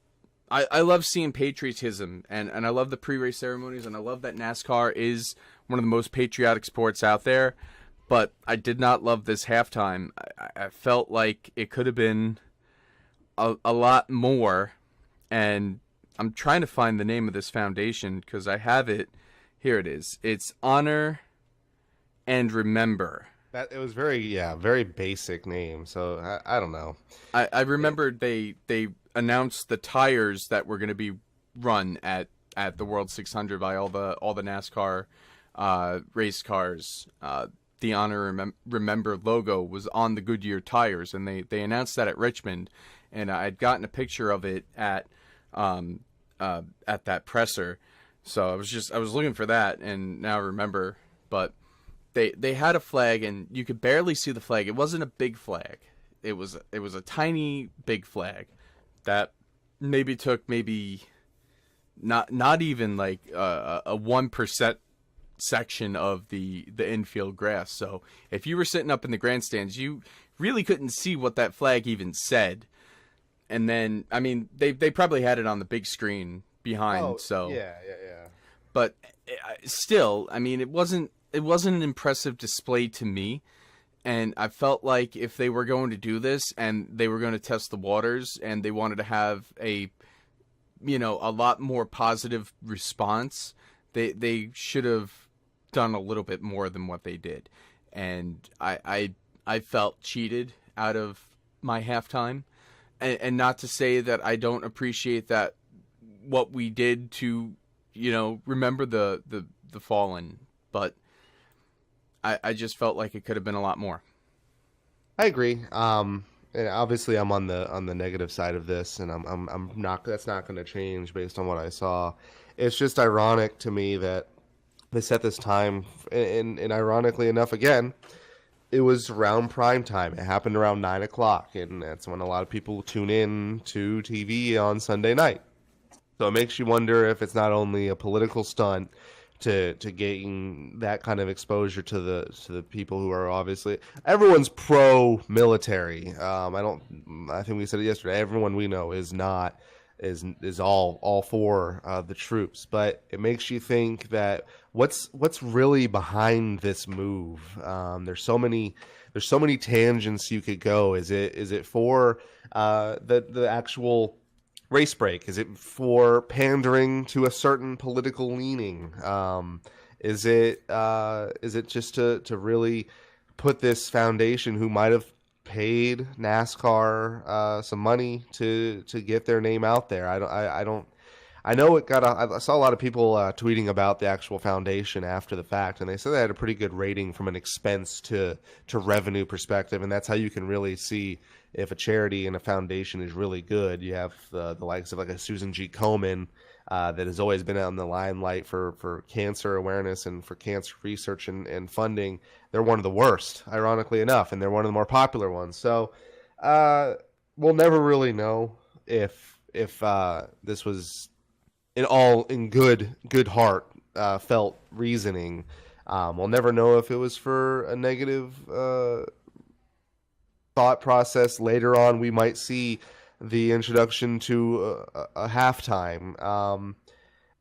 I love seeing patriotism, and I love the pre-race ceremonies, and I love that NASCAR is one of the most patriotic sports out there. But I did not love this halftime. I felt like it could have been a lot more. And I'm trying to find the name of this foundation because I have it. Here it is. It's Honor and Remember. That it was very basic name. So I don't know. I remember they announced the tires that were going to be run at the World 600 by all the NASCAR race cars. The Honor Remember logo was on the Goodyear tires, and they announced that at Richmond, and I'd gotten a picture of it at that presser. So I was looking for that, and now I remember. But they had a flag, and you could barely see the flag. It wasn't a big flag. It was a tiny big flag that took not even like a 1% section of the infield grass. So if you were sitting up in the grandstands, you really couldn't see what that flag even said. And then, I mean, they probably had it on the big screen behind. Oh, so yeah. But still, I mean, it wasn't an impressive display to me. And I felt like if they were going to do this and they were going to test the waters and they wanted to have a lot more positive response, they should have done a little bit more than what they did. And I felt cheated out of my halftime. And not to say that I don't appreciate that what we did to, remember the fallen, but I just felt like it could have been a lot more. I agree. And obviously I'm on the negative side of this, and I'm not. That's not going to change based on what I saw. It's just ironic to me that they set this time, and ironically enough, again, it was around prime time. It happened around 9 o'clock, and that's when a lot of people tune in to TV on Sunday night. So it makes you wonder if it's not only a political stunt to gain that kind of exposure to the people who are obviously everyone's pro military. I think we said it yesterday. Everyone we know is not is all for the troops, but it makes you think that what's really behind this move. There's so many tangents you could go. Is it for the actual race break? Is it for pandering to a certain political leaning? Is it just to really put this foundation who might have paid NASCAR some money to get their name out there? I know it got I saw a lot of people tweeting about the actual foundation after the fact, and they said they had a pretty good rating from an expense to revenue perspective, and that's how you can really see if a charity and a foundation is really good. You have the likes of like a Susan G. Komen that has always been on the limelight for cancer awareness and for cancer research and funding. They're one of the worst, ironically enough, and they're one of the more popular ones. So we'll never really know if this was in good heart felt reasoning. We'll never know if it was for a negative thought process. Later on, we might see the introduction to a halftime.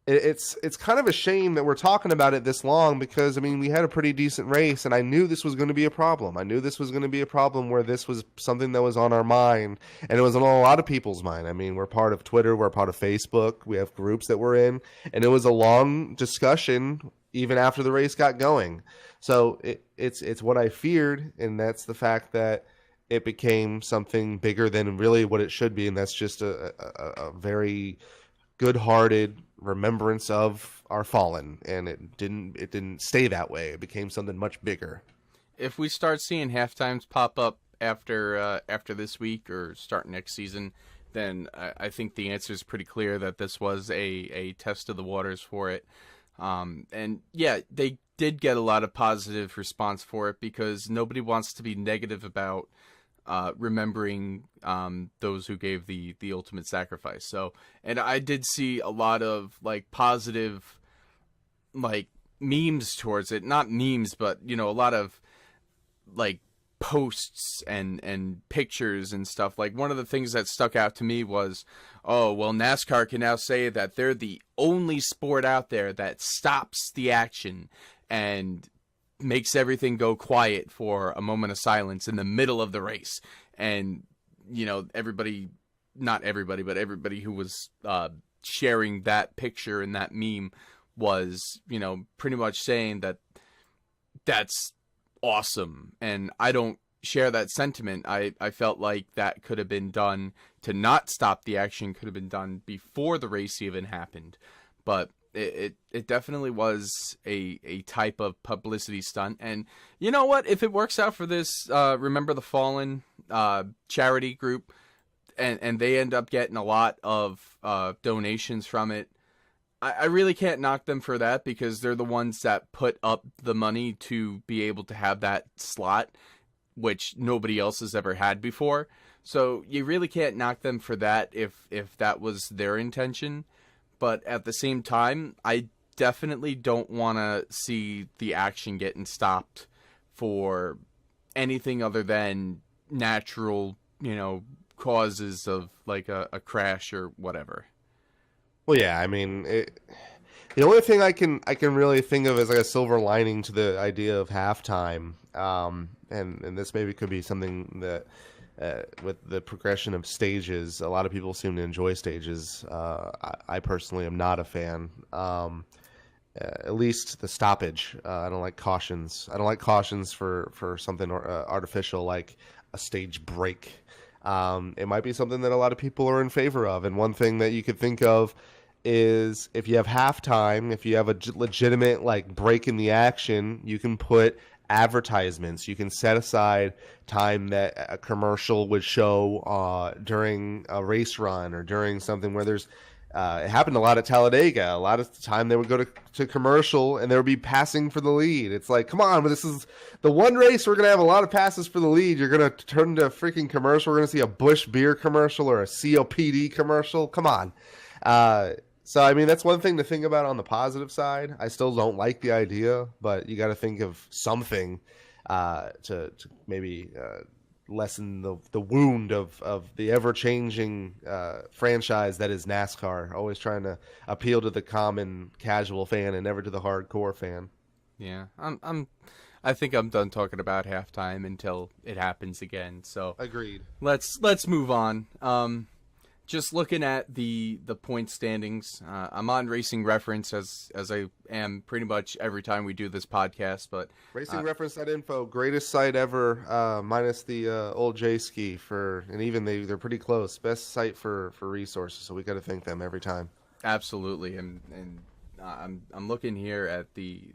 It's kind of a shame that we're talking about it this long, because I mean, we had a pretty decent race, and I knew this was going to be a problem. I knew this was going to be a problem where this was something that was on our mind, and it was on a lot of people's mind. I mean, we're part of Twitter, we're part of Facebook, we have groups that we're in, and it was a long discussion even after the race got going. So it's what I feared, and that's the fact that it became something bigger than really what it should be, and that's just a very good-hearted remembrance of our fallen, and it didn't stay that way. It became something much bigger. If we start seeing halftimes pop up after this week or start next season, then I think the answer is pretty clear that this was a test of the waters for it. And yeah, they did get a lot of positive response for it, because nobody wants to be negative about remembering those who gave the ultimate sacrifice. So, and I did see a lot of like positive like memes towards it, not memes, but you know, a lot of like posts and pictures and stuff. Like one of the things that stuck out to me was, oh, well, NASCAR can now say that they're the only sport out there that stops the action and makes everything go quiet for a moment of silence in the middle of the race. And, you know, not everybody, but everybody who was sharing that picture and that meme was, you know, pretty much saying that that's awesome. And I don't share that sentiment. I felt like that could have been done to not stop the action, could have been done before the race even happened. But it definitely was a type of publicity stunt. And you know what? If it works out for this Remember the Fallen charity group, and they end up getting a lot of donations from it, I really can't knock them for that, because they're the ones that put up the money to be able to have that slot, which nobody else has ever had before. So you really can't knock them for that if that was their intention. But at the same time, I definitely don't want to see the action getting stopped for anything other than natural, you know, causes of like a crash or whatever. Well, yeah, I mean, the only thing I can really think of as like a silver lining to the idea of halftime, and this maybe could be something that with the progression of stages, a lot of people seem to enjoy stages. I personally am not a fan. At least the stoppage. I don't like cautions. I don't like cautions for something artificial like a stage break. It might be something that a lot of people are in favor of. And one thing that you could think of is if you have halftime, if you have a legitimate like break in the action, you can put advertisements. You can set aside time that a commercial would show during a race run or during something where there's it happened a lot at Talladega. A lot of the time they would go to commercial and there would be passing for the lead. It's like, come on, but this is the one race we're going to have a lot of passes for the lead. You're going to turn to a freaking commercial. We're going to see a Busch beer commercial or a COPD commercial. Come on. So, I mean, that's one thing to think about on the positive side. I still don't like the idea, but you got to think of something to maybe lessen the wound of the ever-changing franchise that is NASCAR, always trying to appeal to the common casual fan and never to the hardcore fan. Yeah, I think I'm done talking about halftime until it happens again. So Agreed. let's move on. Just looking at the point standings, I'm on Racing Reference as I am pretty much every time we do this podcast. But RacingReference.info, greatest site ever, minus the old J Ski and even they're pretty close. Best site for resources, so we got to thank them every time. Absolutely, and I'm looking here at the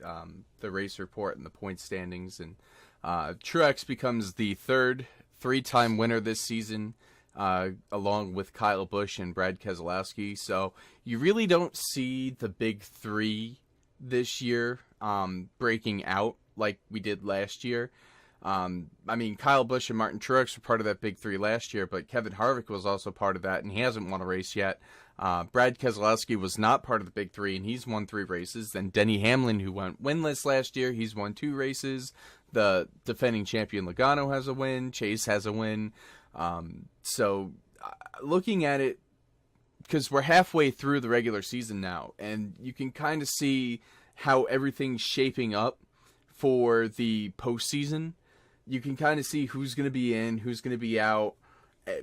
race report and the point standings, and Truex becomes the third three-time winner this season. Along with Kyle Busch and Brad Keselowski. So you really don't see the big three this year breaking out like we did last year. I mean, Kyle Busch and Martin Truex were part of that big three last year, but Kevin Harvick was also part of that, and he hasn't won a race yet. Brad Keselowski was not part of the big three, and he's won 3 races. Then Denny Hamlin, who went winless last year, he's won 2 races. The defending champion Logano has a win. Chase has a win. So looking at it, because we're halfway through the regular season now, and you can kind of see how everything's shaping up for the postseason. You can kind of see who's going to be in, who's going to be out,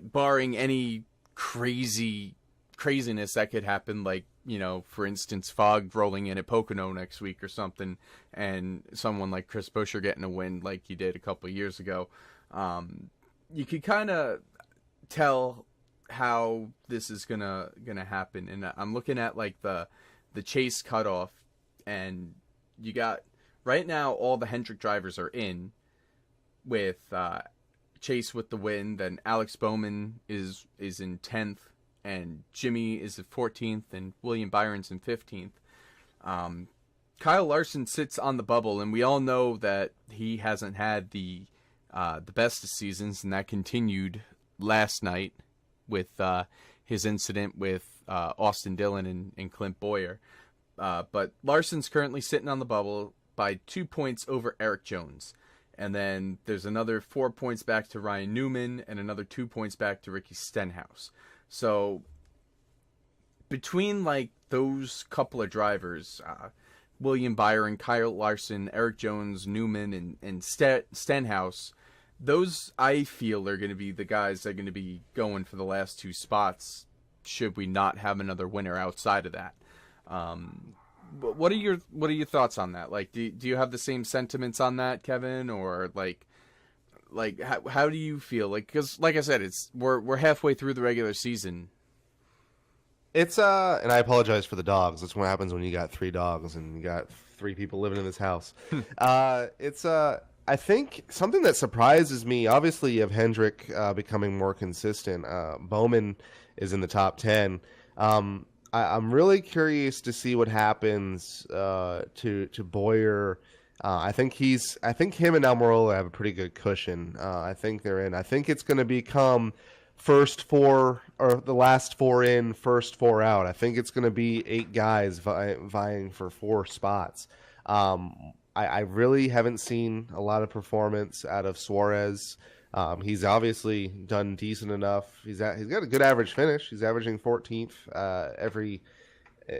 barring any craziness that could happen, like, you know, for instance, fog rolling in at Pocono next week or something, and someone like Chris Buescher getting a win like he did a couple of years ago. You could kind of tell how this is gonna happen, and I'm looking at like the Chase cutoff, and you got right now all the Hendrick drivers are in with Chase with the win. Then Alex Bowman is in 10th, and Jimmy is at 14th, and William Byron's in 15th. Kyle Larson sits on the bubble, and we all know that he hasn't had the best of seasons, and that continued last night with his incident with Austin Dillon and Clint Boyer. But Larson's currently sitting on the bubble by 2 points over Eric Jones. And then there's another 4 points back to Ryan Newman and another 2 points back to Ricky Stenhouse. So between like those couple of drivers, William Byron, Kyle Larson, Eric Jones, Newman, and Stenhouse, those I feel are going to be the guys that are going to be going for the last 2 spots should we not have another winner outside of that. What are your thoughts on that? Like, do you have the same sentiments on that, Kevin, or like how do you feel? Like, because like I said, we're halfway through the regular season. It's and I apologize for the dogs. That's what happens when you got 3 dogs and you got 3 people living in this house. I think something that surprises me, obviously you have Hendrick becoming more consistent. Bowman is in the top 10. I'm really curious to see what happens to Boyer. I think him and Almirola have a pretty good cushion. I think they're in. I think it's going to become first 4 or the last 4 in, first 4 out. I think it's going to be 8 guys vying for 4 spots. I really haven't seen a lot of performance out of Suarez. He's obviously done decent enough. He's got a good average finish. He's averaging 14th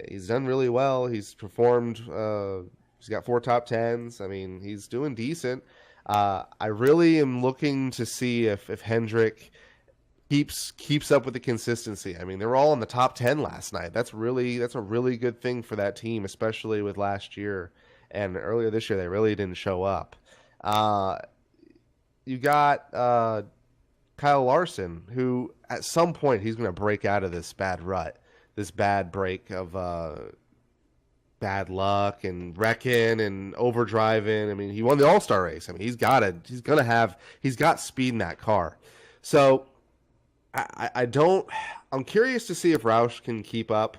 He's done really well. He's performed. He's got 4 top 10s. I mean, he's doing decent. I really am looking to see if Hendrick keeps up with the consistency. I mean, they were all in the top 10 last night. That's a really good thing for that team, especially with last year. And earlier this year, they really didn't show up. You got Kyle Larson, who at some point he's going to break out of this bad rut, this bad break of bad luck and wrecking and overdriving. I mean, he won the All-Star race. I mean, he's got speed in that car. So I'm curious to see if Roush can keep up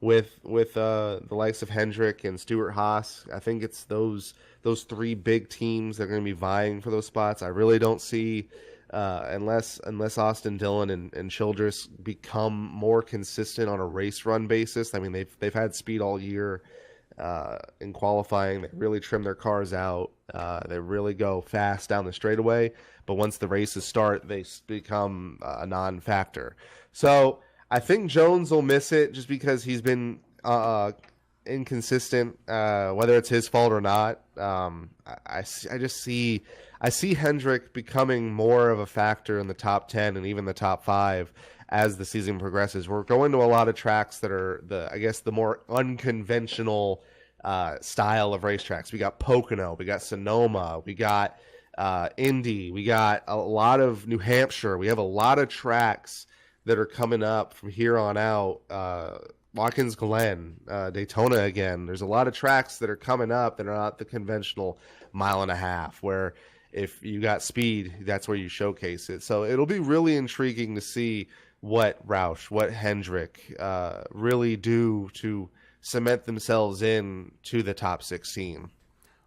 with the likes of Hendrick and Stewart-Haas. I think it's those 3 big teams that are going to be vying for those spots. I really don't see unless Austin Dillon and Childress become more consistent on a race run basis. I mean, they've had speed all year in qualifying. They really trim their cars out. They really go fast down the straightaway. But once the races start, they become a non-factor. So I think Jones will miss it just because he's been inconsistent, whether it's his fault or not. I see Hendrick becoming more of a factor in the top 10 and even the top 5 as the season progresses. We're going to a lot of tracks that are the more unconventional style of racetracks. We got Pocono, we got Sonoma, we got Indy, we got a lot of New Hampshire. We have a lot of tracks that are coming up from here on out. Watkins Glen, Daytona again. There's a lot of tracks that are coming up that are not the conventional mile and a half, where if you got speed, that's where you showcase it. So it'll be really intriguing to see what Roush, what Hendrick really do to cement themselves in to the top 16.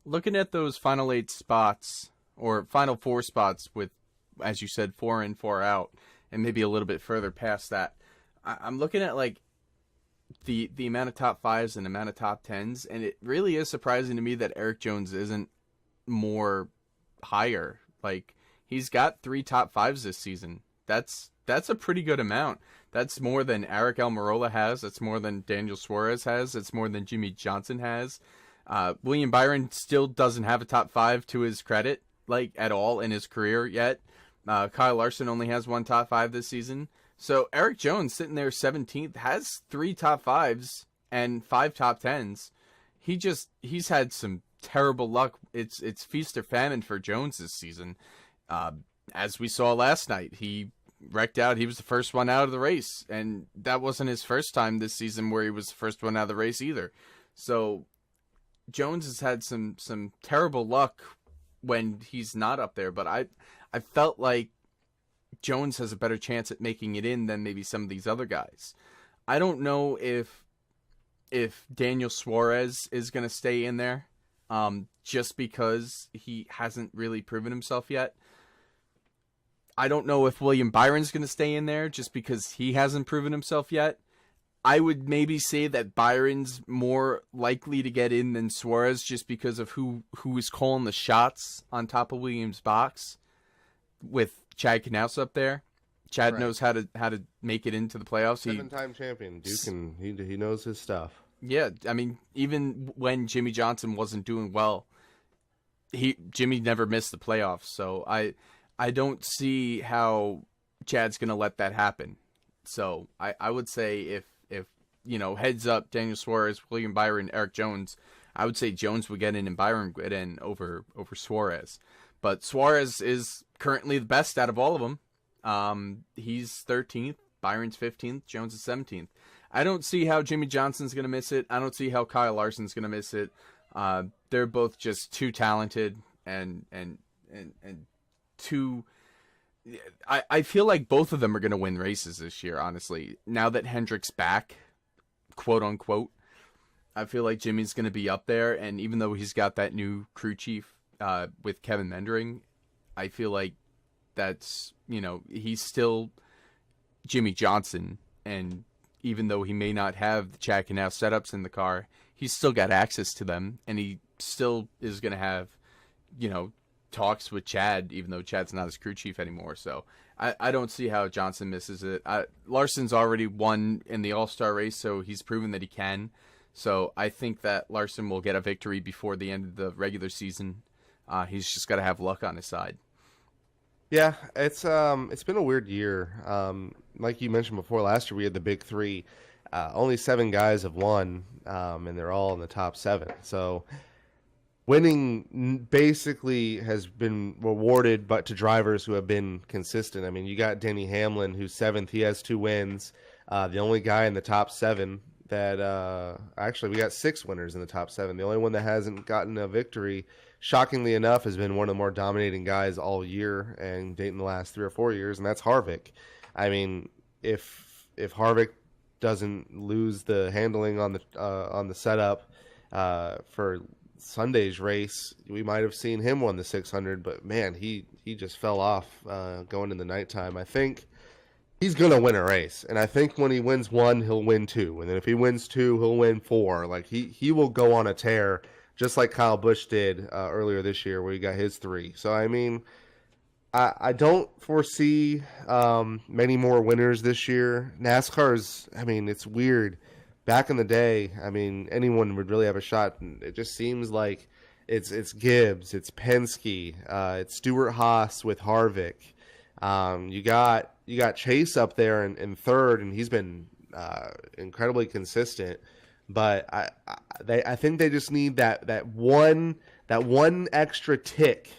Looking at those final 8 spots, or final 4 spots with, as you said, 4 in, 4 out, and maybe a little bit further past that, I'm looking at like the amount of top 5s and the amount of top 10s, and it really is surprising to me that Eric Jones isn't more higher. Like, he's got 3 top 5s this season. That's a pretty good amount. That's more than Eric Almirola has. That's more than Daniel Suarez has. That's more than Jimmy Johnson has. William Byron still doesn't have a top 5 to his credit, like, at all in his career yet. Kyle Larson only has 1 top 5 this season. So Eric Jones, sitting there 17th, has 3 top 5s and 5 top 10s. He's had some terrible luck. It's feast or famine for Jones this season. As we saw last night, he wrecked out. He was the first one out of the race, and that wasn't his first time this season where he was the first one out of the race either. So Jones has had some terrible luck when he's not up there, but I felt like Jones has a better chance at making it in than maybe some of these other guys. I don't know if Daniel Suarez is going to stay in there, just because he hasn't really proven himself yet. I don't know if William Byron's going to stay in there just because he hasn't proven himself yet. I would maybe say that Byron's more likely to get in than Suarez just because of who is calling the shots on top of Williams' box with Chad Knaus up there. Chad Right. knows how to make it into the playoffs. 7-time champion. He knows his stuff. Yeah, I mean, even when Jimmy Johnson wasn't doing well, Jimmy never missed the playoffs. So I don't see how Chad's going to let that happen. So I would say if heads up, Daniel Suarez, William Byron, Eric Jones, I would say Jones would get in and Byron would get in over Suarez. But Suarez is currently the best out of all of them. He's 13th, Byron's 15th, Jones is 17th. I don't see how Jimmy Johnson's going to miss it. I don't see how Kyle Larson's going to miss it. They're both just too talented and too. I feel like both of them are going to win races this year, honestly. Now that Hendrick's back, quote unquote, I feel like Jimmy's going to be up there. And even though he's got that new crew chief with Kevin Mendering, I feel like that's, he's still Jimmy Johnson. And even though he may not have the Chad Knaus setups in the car, he's still got access to them. And he still is going to have, talks with Chad, even though Chad's not his crew chief anymore. So I don't see how Johnson misses it. Larson's already won in the All-Star race, so he's proven that he can. So I think that Larson will get a victory before the end of the regular season. He's just got to have luck on his side. Yeah, it's been a weird year. Like you mentioned before, last year we had the big 3. Only 7 guys have won, and they're all in the top 7. So winning basically has been rewarded, but to drivers who have been consistent. I mean, you got Denny Hamlin, who's 7th. He has 2 wins. The only guy in the top 7 that actually we got 6 winners in the top 7. The only one that hasn't gotten a victory, shockingly enough, has been one of the more dominating guys all year and dating the last 3 or 4 years, and that's Harvick. I mean, if Harvick doesn't lose the handling on the setup for Sunday's race, we might have seen him win the 600, but man, he just fell off going in the nighttime. I think he's going to win a race, and I think when he wins one, he'll win two, and then if he wins two, he'll win four. Like he will go on a tear, just like Kyle Busch did earlier this year, where he got his three. So I mean, I don't foresee many more winners this year. NASCAR's, I mean, it's weird. Back in the day, I mean, anyone would really have a shot. It just seems like it's Gibbs, it's Penske, it's Stewart Haas with Harvick. You got Chase up there in third, and he's been incredibly consistent. But I think they just need that one extra tick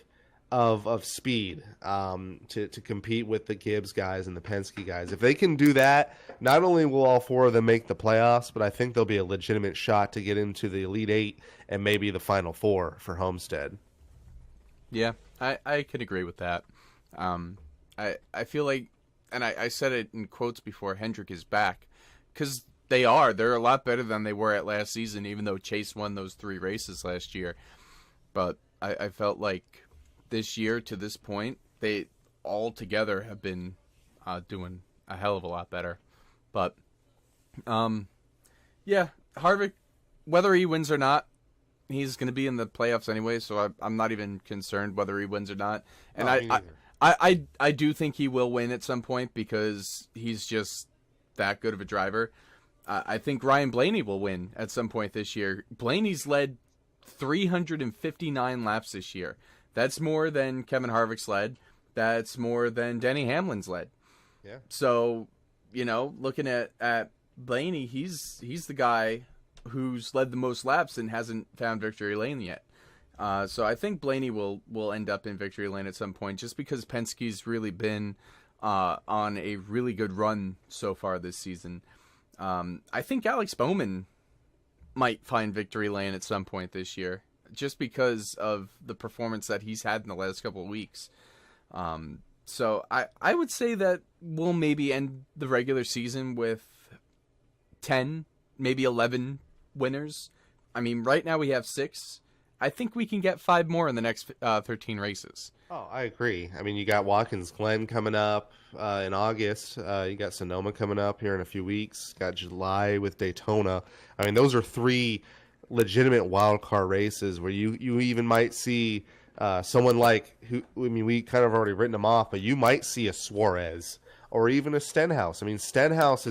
of speed to compete with the Gibbs guys and the Penske guys. If they can do that, not only will all four of them make the playoffs, but I think there'll be a legitimate shot to get into the Elite Eight and maybe the Final Four for Homestead. Yeah, I could agree with that. I feel like, and I said it in quotes before, Hendrick is back, because they're a lot better than they were at last season, even though Chase won those 3 races last year. But I felt like this year to this point, they all together have been doing a hell of a lot better. But, yeah, Harvick, whether he wins or not, he's going to be in the playoffs anyway, so I'm not even concerned whether he wins or not. And I do think he will win at some point because he's just that good of a driver. I think Ryan Blaney will win at some point this year. Blaney's led 359 laps this year. That's more than Kevin Harvick's led. That's more than Denny Hamlin's led. Yeah. So, looking at Blaney, he's the guy who's led the most laps and hasn't found victory lane yet. So I think Blaney will end up in victory lane at some point, just because Penske's really been on a really good run so far this season. I think Alex Bowman might find victory lane at some point this year, just because of the performance that he's had in the last couple of weeks. So I would say that we'll maybe end the regular season with 10, maybe 11 winners. I mean, right now we have 6. I think we can get 5 more in the next 13 races. Oh, I agree. I mean, you got Watkins Glen coming up in August. You got Sonoma coming up here in a few weeks. Got July with Daytona. I mean, those are 3 legitimate wild card races where you even might see someone like we kind of already written him off, but you might see a Suarez or even a Stenhouse. I mean, Stenhouse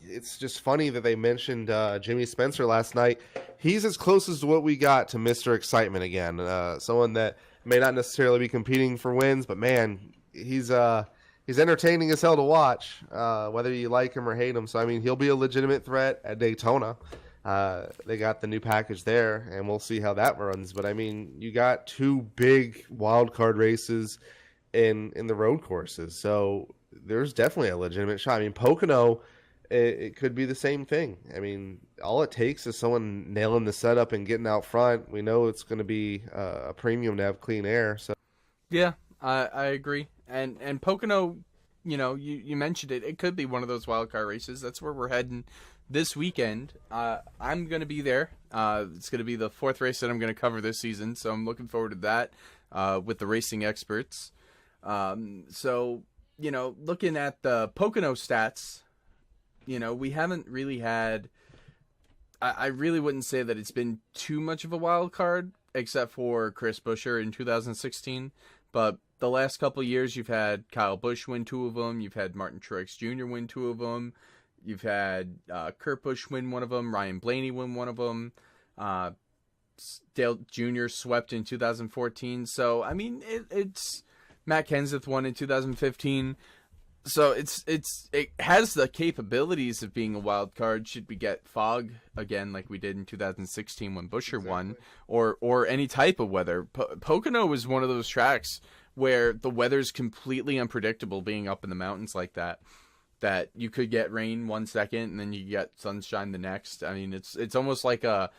it's just funny that they mentioned Jimmy Spencer last night. He's as close as what we got to Mr. Excitement again. Someone that may not necessarily be competing for wins, but man, he's entertaining as hell to watch, whether you like him or hate him. So I mean, he'll be a legitimate threat at Daytona. They got the new package there, and we'll see how that runs. But I mean, you got 2 big wild card races in the road courses, so there's definitely a legitimate shot. I mean, Pocono, it could be the same thing. I mean, all it takes is someone nailing the setup and getting out front. We know it's going to be a premium to have clean air. So yeah, I agree. And Pocono, you mentioned it. It could be one of those wild card races. That's where we're heading this weekend. I'm going to be there. It's going to be the 4th race that I'm going to cover this season, so I'm looking forward to that with the racing experts. So, looking at the Pocono stats, we haven't really had... I really wouldn't say that it's been too much of a wild card, except for Chris Buescher in 2016. But the last couple of years, you've had Kyle Busch win 2 of them. You've had Martin Truex Jr. win 2 of them. You've had Kurt Busch win 1 of them. Ryan Blaney win 1 of them. Dale Jr. swept in 2014. So, I mean, it's... Matt Kenseth won in 2015. So it has the capabilities of being a wild card should we get fog again like we did in 2016 when Buescher won, or any type of weather. Pocono is one of those tracks where the weather's completely unpredictable, being up in the mountains like that you could get rain 1 second and then you get sunshine the next. I mean, it's almost like a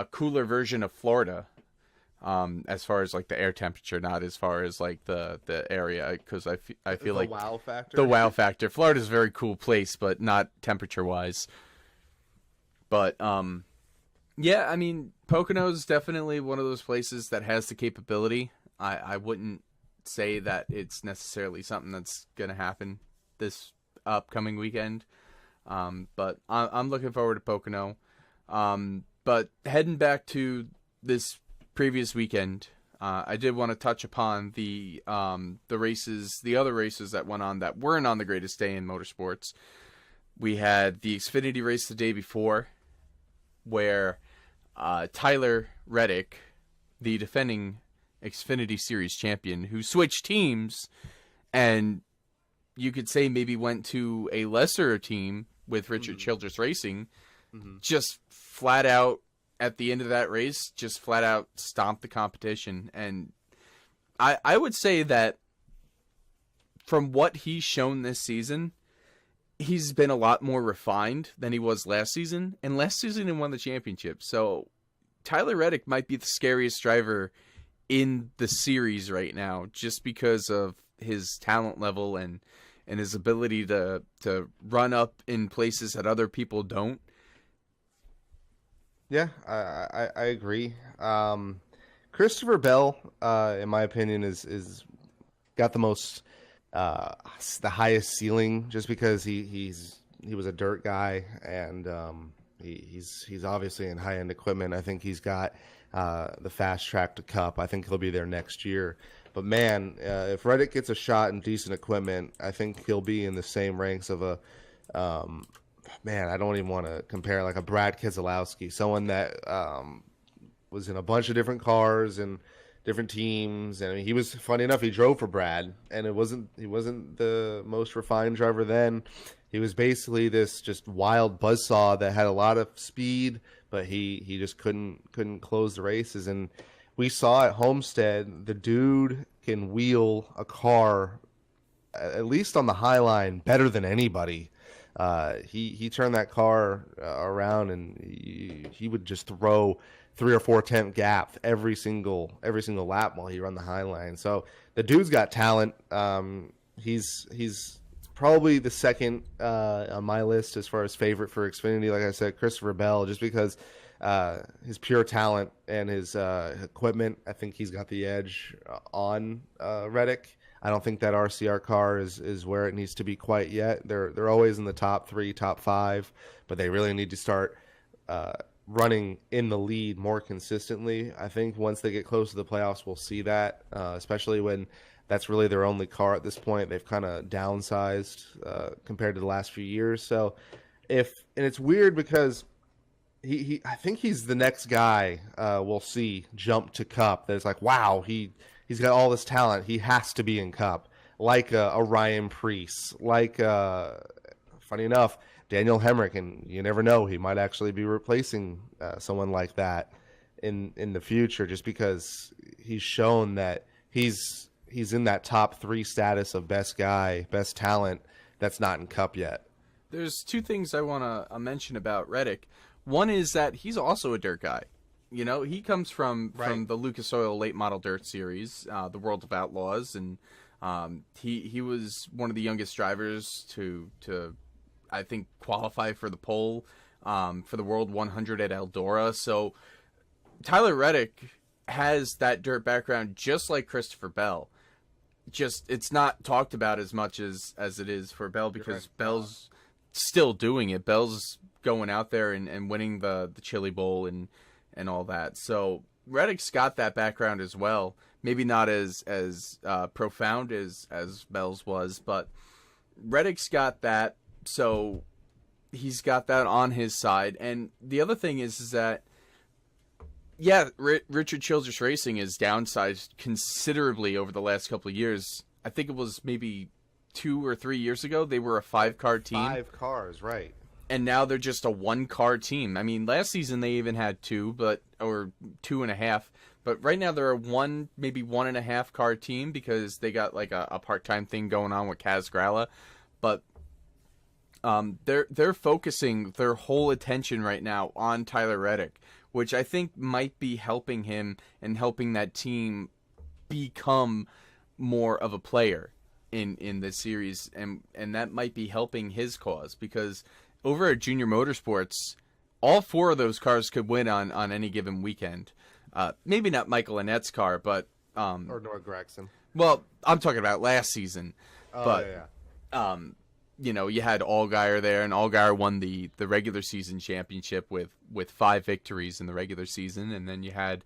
cooler version of Florida. As far as like the air temperature, not as far as like the area, because I feel like the wow factor. Florida's a very cool place, but not temperature wise. But Yeah, I mean, Pocono is definitely one of those places that has the capability. I wouldn't say that it's necessarily something that's going to happen this upcoming weekend. But I'm looking forward to Pocono. But heading back to this previous weekend, I did want to touch upon the races, the other races that went on that weren't on the greatest day in motorsports. We had the Xfinity race the day before, where Tyler Reddick, the defending Xfinity Series champion, who switched teams and you could say maybe went to a lesser team with Richard Childress Racing, just flat out at the end of that race, just flat out stomped the competition. And I would say that from what he's shown this season, he's been a lot more refined than he was last season. And last season he won the championship. So Tyler Reddick might be the scariest driver in the series right now, just because of his talent level and his ability to run up in places that other people don't. Yeah, I agree. Christopher Bell, in my opinion, is got the most the highest ceiling, just because he was a dirt guy, and he's obviously in high end equipment. I think he's got the fast track to Cup. I think he'll be there next year. But man, if Reddick gets a shot in decent equipment, I think he'll be in the same ranks of a man. I don't even want to compare, like a Brad Keselowski, someone that was in a bunch of different cars and different teams. And I mean, he was, funny enough, he drove for Brad, and he wasn't the most refined driver then. He was basically this just wild buzzsaw that had a lot of speed, but he just couldn't close the races. And we saw at Homestead, the dude can wheel a car, at least on the high line, better than anybody. He turned that car around, and he would just throw 3 or 4 tenth gap every single lap while he run the high line. So the dude's got talent. He's probably the second on my list as far as favorite for Xfinity. Like I said, Christopher Bell, just because his pure talent and his equipment. I think he's got the edge on Reddick. I don't think that RCR car is where it needs to be quite yet. They're always in the top 3, top 5, but they really need to start running in the lead more consistently. I think once they get close to the playoffs, we'll see that, especially when that's really their only car at this point. They've kind of downsized compared to the last few years. So and it's weird because I think he's the next guy we'll see jump to Cup. That's like, wow, he's got all this talent. He has to be in Cup, like a Ryan Preece, like funny enough, Daniel Hemrick, and you never know, he might actually be replacing someone like that in the future, just because he's shown that he's in that top 3 status of best guy, best talent that's not in Cup yet. There's 2 things I want to mention about Reddick. One is that he's also a dirt guy. You know, he comes from the Lucas Oil Late Model Dirt Series, the World of Outlaws, and he was one of the youngest drivers to I think qualify for the pole for the World 100 at Eldora. So Tyler Reddick has that dirt background just like Christopher Bell. Just it's not talked about as much as it is for Bell, because Bell's still doing it. Bell's going out there and winning the Chili Bowl and all that. So Reddick's got that background as well. Maybe not as profound as Bell's was, but Reddick's got that. So he's got that on his side. And the other thing is that, yeah, Richard Childress Racing is downsized considerably over the last couple of years. I think it was maybe 2 or 3 years ago they were a 5-car team. 5 cars, right. And now they're just a 1-car team. I mean, last season they even had 2, or 2.5. But right now they're a maybe 1.5 car team, because they got like a part-time thing going on with Kaz Gralla. But they're focusing their whole attention right now on Tyler Reddick, which I think might be helping him and helping that team become more of a player in this series, and that might be helping his cause, because over at Junior Motorsports, all four of those cars could win on any given weekend. Maybe not Michael Annette's car, but Or Noah Gragson. well, I'm talking about last season. Oh, But yeah. you had Allgaier there, and Allgaier won the regular season championship with 5 victories in the regular season, and then you had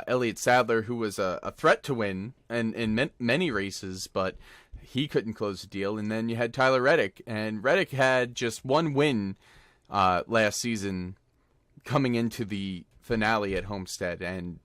Elliott Sadler, who was a threat to win in many races, but he couldn't close the deal. And then you had Tyler Reddick, and Reddick had just one win last season coming into the finale at Homestead, and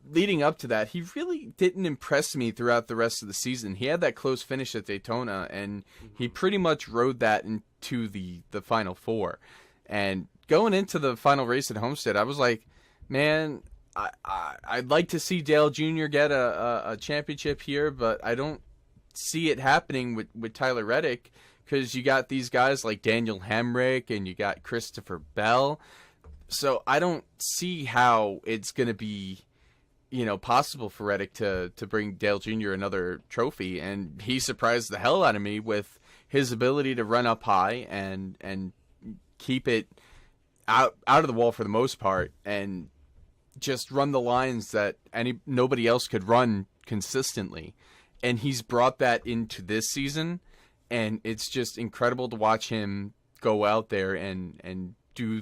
leading up to that, he really didn't impress me throughout the rest of the season. He had that close finish at Daytona, and he pretty much rode that into the Final Four. And going into the final race at Homestead, I was like, man, I'd like to see Dale Jr. get a championship here, but I don't see it happening with Tyler Reddick, because you got these guys like Daniel Hemrick and you got Christopher Bell. So I don't see how it's going to be, possible for Reddick to bring Dale Jr. another trophy. And he surprised the hell out of me with his ability to run up high and keep it out of the wall for the most part, and just run the lines that nobody else could run consistently. And he's brought that into this season, and it's just incredible to watch him go out there and do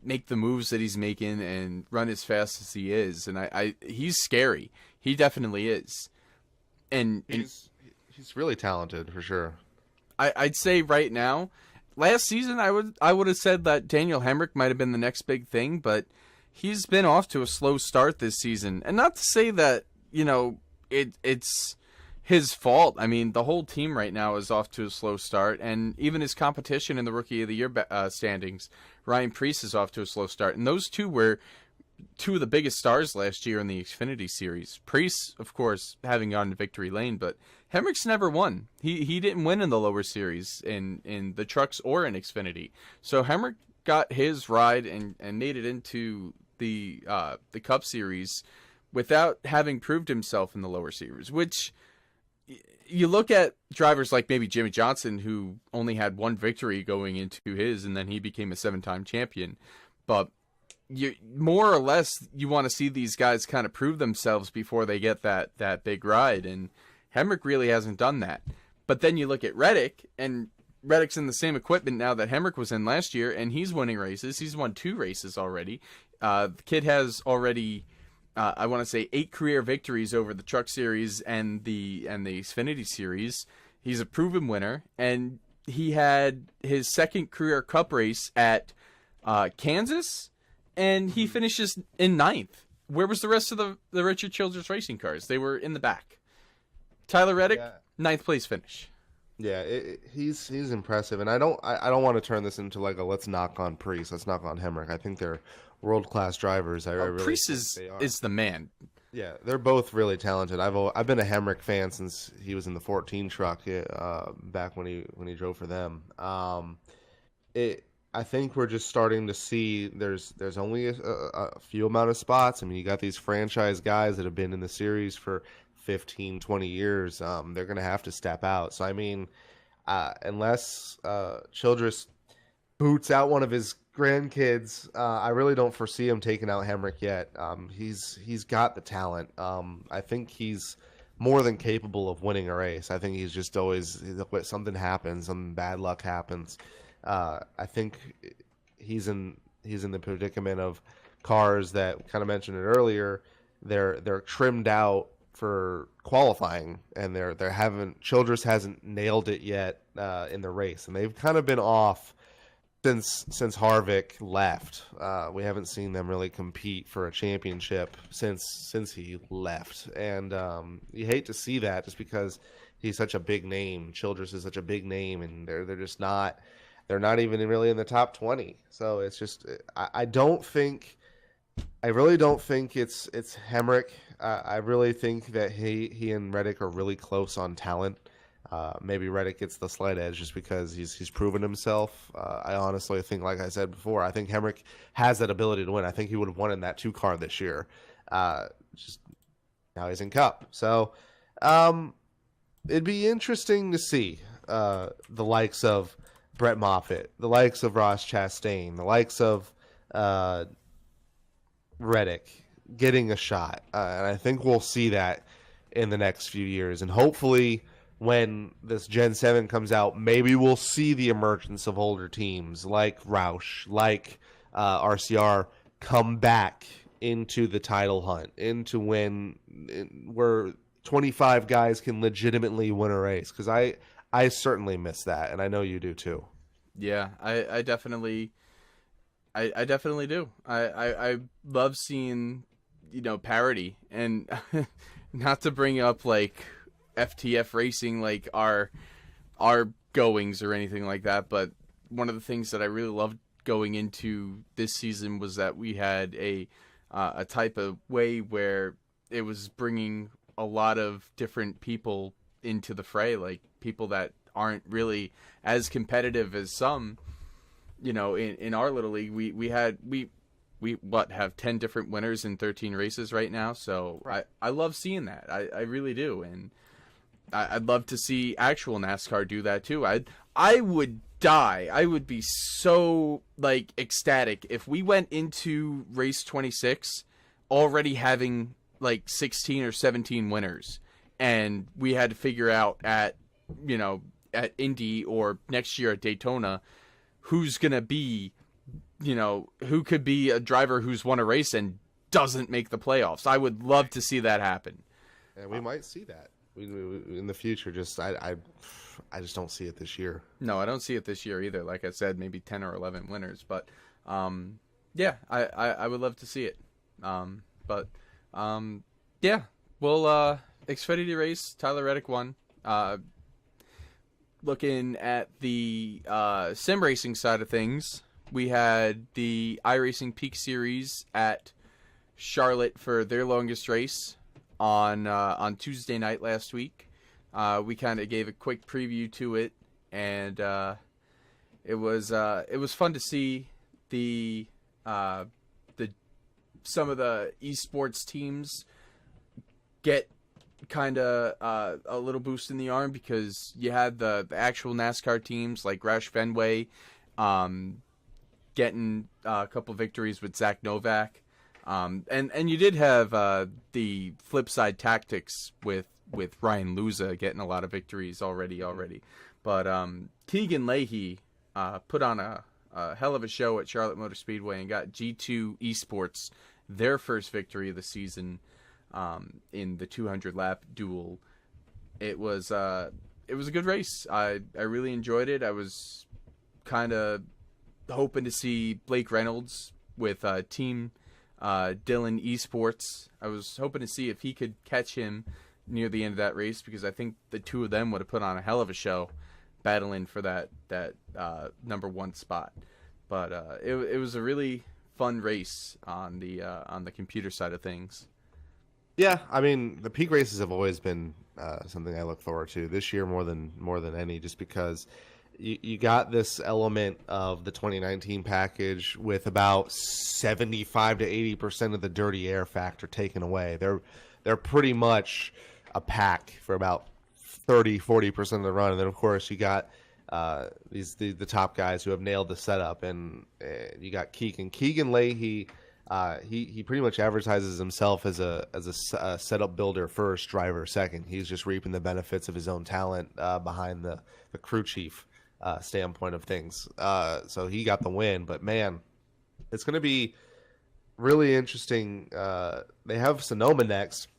make the moves that he's making and run as fast as he is. And he's scary. He definitely is. And He's really talented for sure. I'd say right now, last season I would have said that Daniel Hemrick might have been the next big thing, but he's been off to a slow start this season. And not to say that, it's his fault. I mean, the whole team right now is off to a slow start, and even his competition in the Rookie of the Year standings, Ryan Preece, is off to a slow start. And those two were two of the biggest stars last year in the Xfinity Series. Preece, of course, having gone to victory lane, but Hemrick's never won. He didn't win in the lower series in the trucks or in Xfinity. So Hemrick got his ride and made it into the Cup Series without having proved himself in the lower series, which you look at drivers like maybe Jimmy Johnson, who only had one victory going into his, and then he became a 7-time champion. But you more or less, you want to see these guys kind of prove themselves before they get that big ride, and Hemrick really hasn't done that. But then you look at Reddick, and Reddick's in the same equipment now that Hemrick was in last year, and he's winning races. He's won 2 races already. The kid has already, I want to say, 8 career victories over the Truck Series and the Xfinity Series. He's a proven winner, and he had his second career Cup race at Kansas, and he finishes in 9th. Where was the rest of the Richard Childress racing cars? They were in the back. Tyler Reddick, 9th place finish. Yeah, he's impressive, and I don't want to turn this into like a let's knock on Preece, let's knock on Hemrick. I think they're world-class drivers. I really Preece is the man. Yeah, they're both really talented. I've been a Hemrick fan since he was in the 14 truck back when he drove for them. I think we're just starting to see there's only a few amount of spots. I mean, you got these franchise guys that have been in the series for 15, 20 years. They're going to have to step out. So, I mean, unless Childress boots out one of his grandkids, I really don't foresee him taking out Hemrick yet. He's got the talent. I think he's more than capable of winning a race. I think he's just always, something happens, some bad luck happens. I think he's in the predicament of cars that, kind of mentioned it earlier, they're trimmed out for qualifying, and Childress hasn't nailed it yet in the race, and they've kind of been off since Harvick left. We haven't seen them really compete for a championship since he left, and you hate to see that just because he's such a big name. Childress is such a big name, and they're just not. They're not even really in the top 20. So it's just I really don't think it's Hemrick. I really think that he and Reddick are really close on talent. Maybe Reddick gets the slight edge just because he's proven himself. I honestly think, like I said before, I think Hemrick has that ability to win. I think he would have won in that 2 car this year. Just now he's in Cup. So it'd be interesting to see the likes of Brett Moffitt, the likes of Ross Chastain, the likes of Reddick getting a shot. And I think we'll see that in the next few years. And hopefully when this Gen 7 comes out, maybe we'll see the emergence of older teams like Roush, like RCR come back into the title hunt, into where 25 guys can legitimately win a race. Because I certainly miss that, and I know you do too. Yeah, I definitely do. I love seeing, parity, and not to bring up like FTF racing, like our goings or anything like that, but one of the things that I really loved going into this season was that we had a type of way where it was bringing a lot of different people into the fray, like people that aren't really as competitive as some. In our little league, we have 10 different winners in 13 races right now. So right. I love seeing that. I really do. And I'd love to see actual NASCAR do that too. I would die. I would be so ecstatic if we went into race 26 already having 16 or 17 winners, and we had to figure out at Indy or next year at Daytona who's going to be, who could be a driver who's won a race and doesn't make the playoffs. I would love to see that happen. And we might see that in the future. I just don't see it this year. No, I don't see it this year either. Like I said, maybe 10 or 11 winners, but yeah, I would love to see it. Yeah, well, Xfinity race, Tyler Reddick won. Looking at the sim racing side of things, we had the iRacing Peak Series at Charlotte for their longest race on Tuesday night last week. We kind of gave a quick preview to it, and it was fun to see the some of the esports teams get kind of a little boost in the arm, because you had the actual NASCAR teams like Roush Fenway getting a couple victories with Zach Novak, and you did have the flip side tactics with Ryan Luza getting a lot of victories already. But Keegan Leahy put on a hell of a show at Charlotte Motor Speedway and got G2 Esports their first victory of the season in the 200 lap duel. It was a good race. I really enjoyed it. I was kind of hoping to see Blake Reynolds with Team Dylan Esports. I was hoping to see if he could catch him near the end of that race, because I think the two of them would have put on a hell of a show battling for that number one spot. But it was a really fun race on the computer side of things. Yeah, I mean, the peak races have always been something I look forward to this year more than any, just because you got this element of the 2019 package with about 75 to 80% of the dirty air factor taken away. They're pretty much a pack for about 30-40% of the run, and then of course you got the top guys who have nailed the setup, and you got Keegan Leahy. He pretty much advertises himself as a setup builder first, driver second. He's just reaping the benefits of his own talent behind the crew chief standpoint of things. So he got the win, but man, it's going to be really interesting. They have Sonoma next.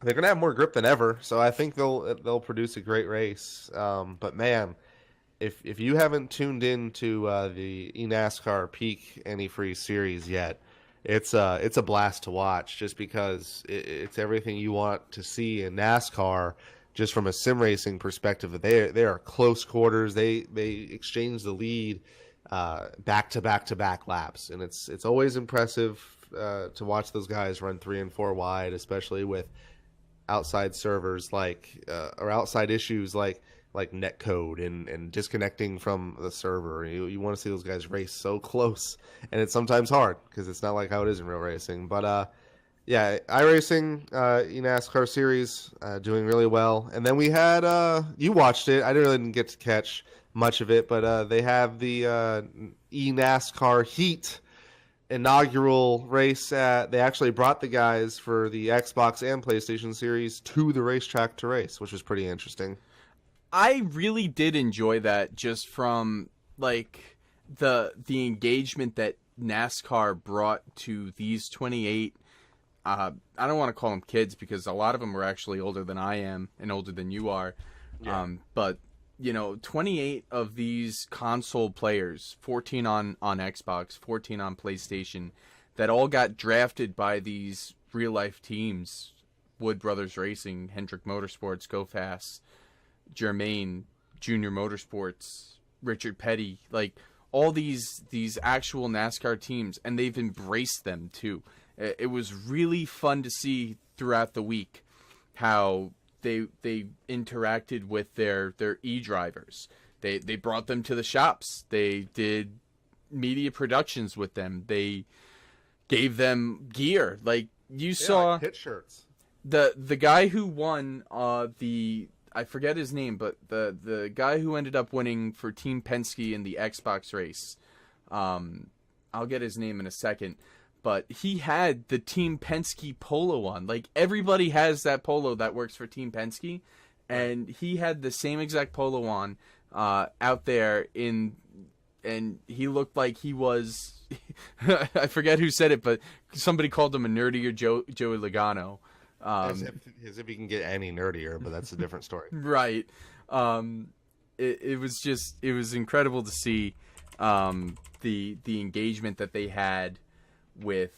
They're going to have more grip than ever, so I think they'll produce a great race. But man, if you haven't tuned into the eNASCAR Peak Antifreeze series yet, it's a blast to watch, just because it's everything you want to see in NASCAR, just from a sim racing perspective. They are close quarters. They exchange the lead back to back laps, and it's always impressive to watch those guys run 3 and 4 wide, especially with outside servers or outside issues like netcode and disconnecting from the server. You want to see those guys race so close, and it's sometimes hard because it's not like how it is in real racing. But Yeah, iRacing, NASCAR series, doing really well. And then we had, you watched it. I didn't get to catch much of it, but they have the eNASCAR Heat inaugural race. They actually brought the guys for the Xbox and PlayStation series to the racetrack to race, which was pretty interesting. I really did enjoy that, just from like the engagement that NASCAR brought to these 28. I don't want to call them kids because a lot of them were actually older than I am and older than you are. Yeah. But 28 of these console players, 14 on Xbox, 14 on PlayStation, that all got drafted by these real life teams: Wood Brothers Racing, Hendrick Motorsports, Go Fast, Germain, Junior Motorsports, Richard Petty, like all these actual NASCAR teams, and they've embraced them too. It was really fun to see throughout the week how they interacted with their e-drivers. They brought them to the shops. They did media productions with them. They gave them gear. Like you saw, like pit shirts. the guy who won I forget his name, but the guy who ended up winning for Team Penske in the Xbox race. I'll get his name in a second. But he had the Team Penske polo on. Like, everybody has that polo that works for Team Penske. And he had the same exact polo on out there and he looked like he was... I forget who said it, but somebody called him a nerdier Joey Logano. As if he can get any nerdier, but that's a different story. Right. It was incredible to see the engagement that they had with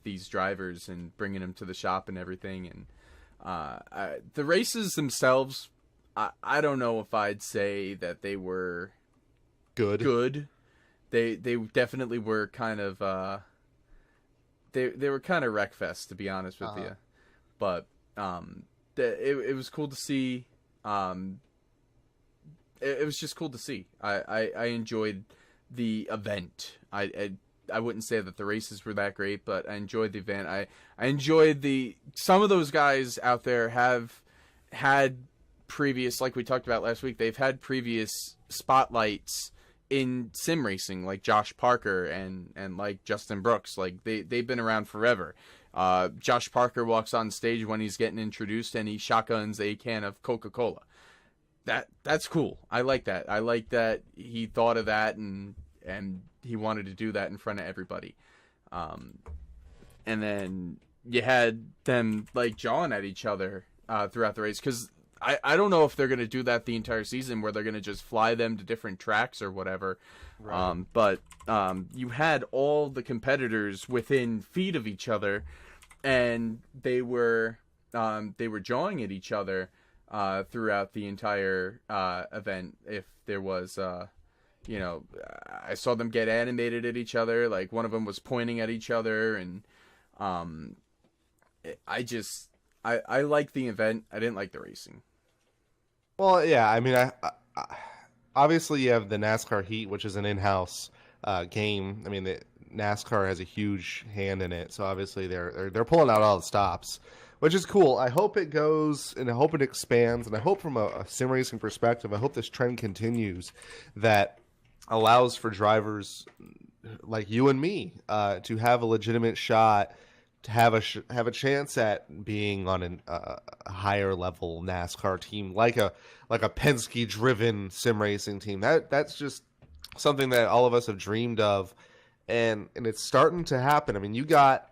these drivers and bringing them to the shop and everything. And the races themselves, I don't know if I'd say that they were good. They definitely were kind of they were kind of wreckfest, to be honest with you. But it was cool to see. It was just cool to see. I enjoyed the event. I wouldn't say that the races were that great, but I enjoyed the event. I enjoyed some of those guys out there have had previous, like we talked about last week, they've had previous spotlights in sim racing, like Josh Parker and like Justin Brooks. Like they've been around forever. Josh Parker walks on stage when he's getting introduced and he shotguns a can of Coca-Cola. That's cool. I like that. I like that he thought of that and he wanted to do that in front of everybody. And then you had them like jawing at each other throughout the race, because I don't know if they're going to do that the entire season, where they're going to just fly them to different tracks or whatever. Right. But you had all the competitors within feet of each other, and they were jawing at each other throughout the entire event. If there was, I saw them get animated at each other. Like one of them was pointing at each other, and I like the event. I didn't like the racing. Well, yeah, I mean, I obviously you have the NASCAR Heat, which is an in-house game. I mean, the NASCAR has a huge hand in it, so obviously they're pulling out all the stops, which is cool. I hope it goes, and I hope it expands, and I hope from a sim racing perspective, I hope this trend continues that allows for drivers like you and me to have a legitimate shot, to have a chance at being on a higher level NASCAR team, like a Penske driven sim racing team. That's just something that all of us have dreamed of, and it's starting to happen. I mean, you got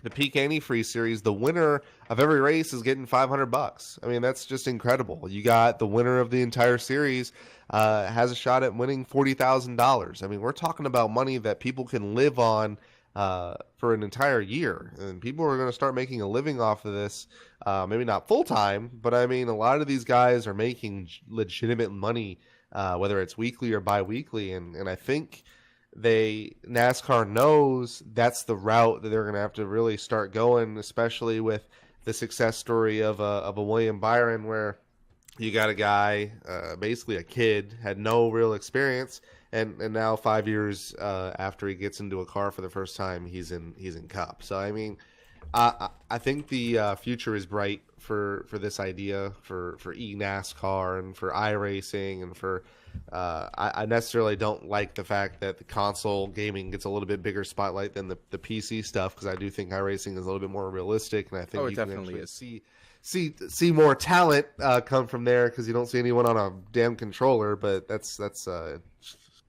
the Peak Antifreeze series. The winner of every race is getting $500. I mean, that's just incredible. You got the winner of the entire series has a shot at winning $40,000. I mean, we're talking about money that people can live on for an entire year, and people are going to start making a living off of this. Maybe not full time, but I mean, a lot of these guys are making legitimate money, whether it's weekly or bi-weekly, and I think NASCAR knows that's the route that they're going to have to really start going, especially with the success story of a William Byron, where You got a guy, basically a kid, had no real experience, and now 5 years after he gets into a car for the first time, he's in Cup. So I mean, I think the future is bright for this idea for NASCAR and for iRacing and for. I necessarily don't like the fact that the console gaming gets a little bit bigger spotlight than the PC stuff, because I do think iRacing is a little bit more realistic, and I think it definitely is. See more talent come from there, because you don't see anyone on a damn controller. But that's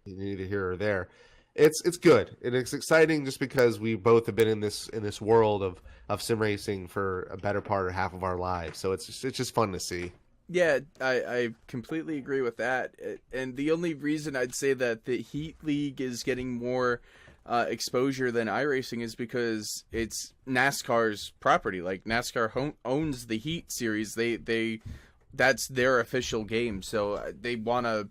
neither here or there. It's good and it's exciting just because we both have been in this world of sim racing for a better part of half of our lives. So it's just fun to see. Yeah, I completely agree with that. And the only reason I'd say that the Heat League is getting more exposure than iRacing is because it's NASCAR's property. Like, NASCAR owns the Heat series. They that's their official game. So they want to,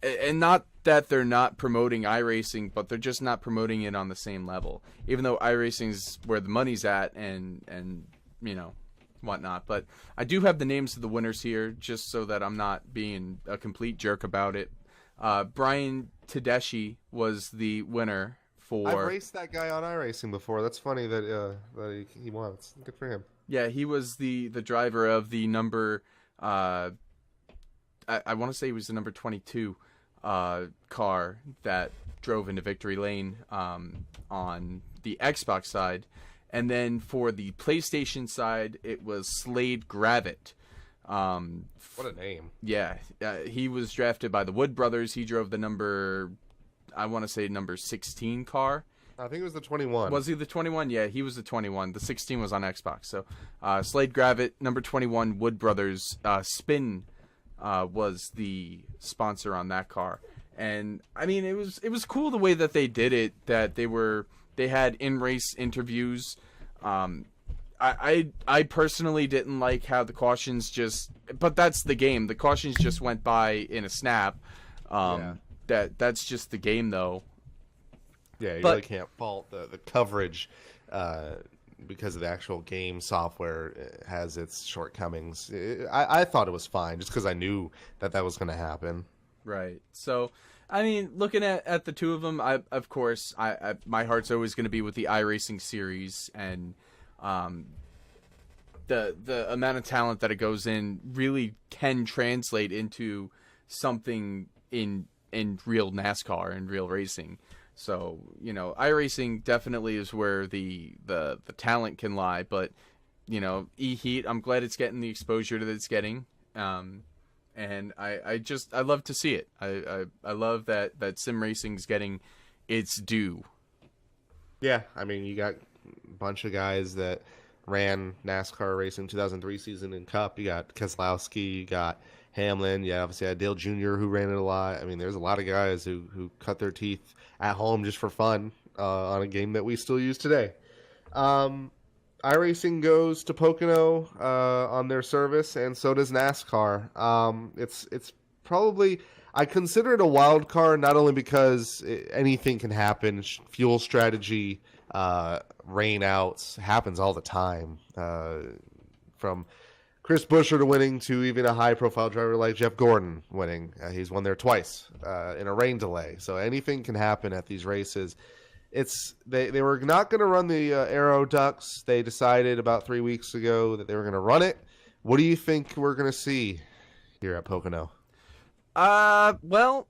and not that they're not promoting iRacing, but they're just not promoting it on the same level. Even though iRacing's where the money's at and whatnot. But I do have the names of the winners here, just so that I'm not being a complete jerk about it. Brian Tedeschi was the winner for. I've raced that guy on iRacing before. That's funny that he won. It's good for him. Yeah, he was the driver of the number. I want to say he was the number 22 car that drove into victory lane on the Xbox side. And then for the PlayStation side, it was Slade Gravett. What a name. Yeah. He was drafted by the Wood brothers. He drove the number 16 car. I think it was the 21. Was he the 21? Yeah, he was the 21. The 16 was on Xbox. So Slade Gravett, number 21, Wood brothers. Spin was the sponsor on that car. And I mean, it was cool the way that they did it, that they had in-race interviews. I personally didn't like how the cautions but that's the game. The cautions just went by in a snap. That's just the game, though. Yeah, really can't fault the coverage because of the actual game software has its shortcomings. I thought it was fine just because I knew that was going to happen. Right. So, I mean, looking at the two of them, of course, my heart's always going to be with the iRacing series, and the amount of talent that it goes in really can translate into something in real NASCAR and real racing. So, iRacing definitely is where the talent can lie, but eHeat, I'm glad it's getting the exposure that it's getting. And I love to see it. I love that sim racing's getting its due. Yeah, I mean, you got a bunch of guys that ran NASCAR racing 2003 season in Cup. You got Keselowski, you got Hamlin. Yeah, obviously I had Dale Jr. who ran it a lot. I mean, there's a lot of guys who cut their teeth at home just for fun on a game that we still use today. iRacing goes to Pocono on their service, and so does NASCAR. It's probably, I consider it a wild card, not only because anything can happen. Fuel strategy, rain outs happens all the time. From Chris Buescher to winning to even a high-profile driver like Jeff Gordon winning. He's won there twice in a rain delay. So anything can happen at these races. They were not going to run the Aero Ducks. They decided about 3 weeks ago that they were going to run it. What do you think we're going to see here at Pocono? Well,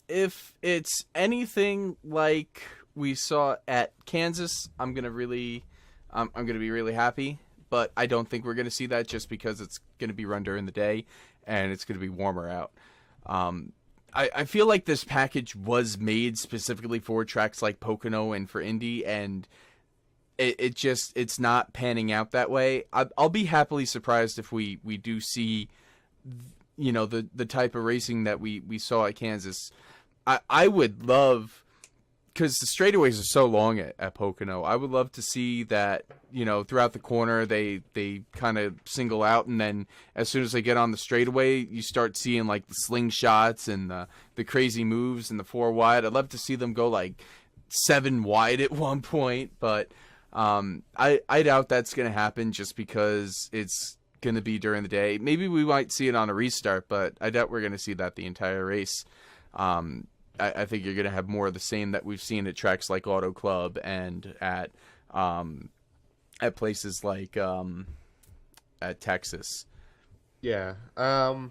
if it's anything like we saw at Kansas, I'm going to be really happy. But I don't think we're going to see that, just because it's going to be run during the day and it's going to be warmer out. I feel like this package was made specifically for tracks like Pocono and for Indy, and it's not panning out that way. I'll be happily surprised if we do see, the type of racing that we saw at Kansas. I would love, because the straightaways are so long at Pocono, I would love to see that, throughout the corner, they kind of single out, and then as soon as they get on the straightaway, you start seeing like the slingshots and the crazy moves and the 4 wide. I'd love to see them go like 7 wide at one point, but I doubt that's going to happen, just because it's going to be during the day. Maybe we might see it on a restart, but I doubt we're going to see that the entire race. I think you're going to have more of the same that we've seen at tracks like Auto Club and at places like at Texas. Yeah, I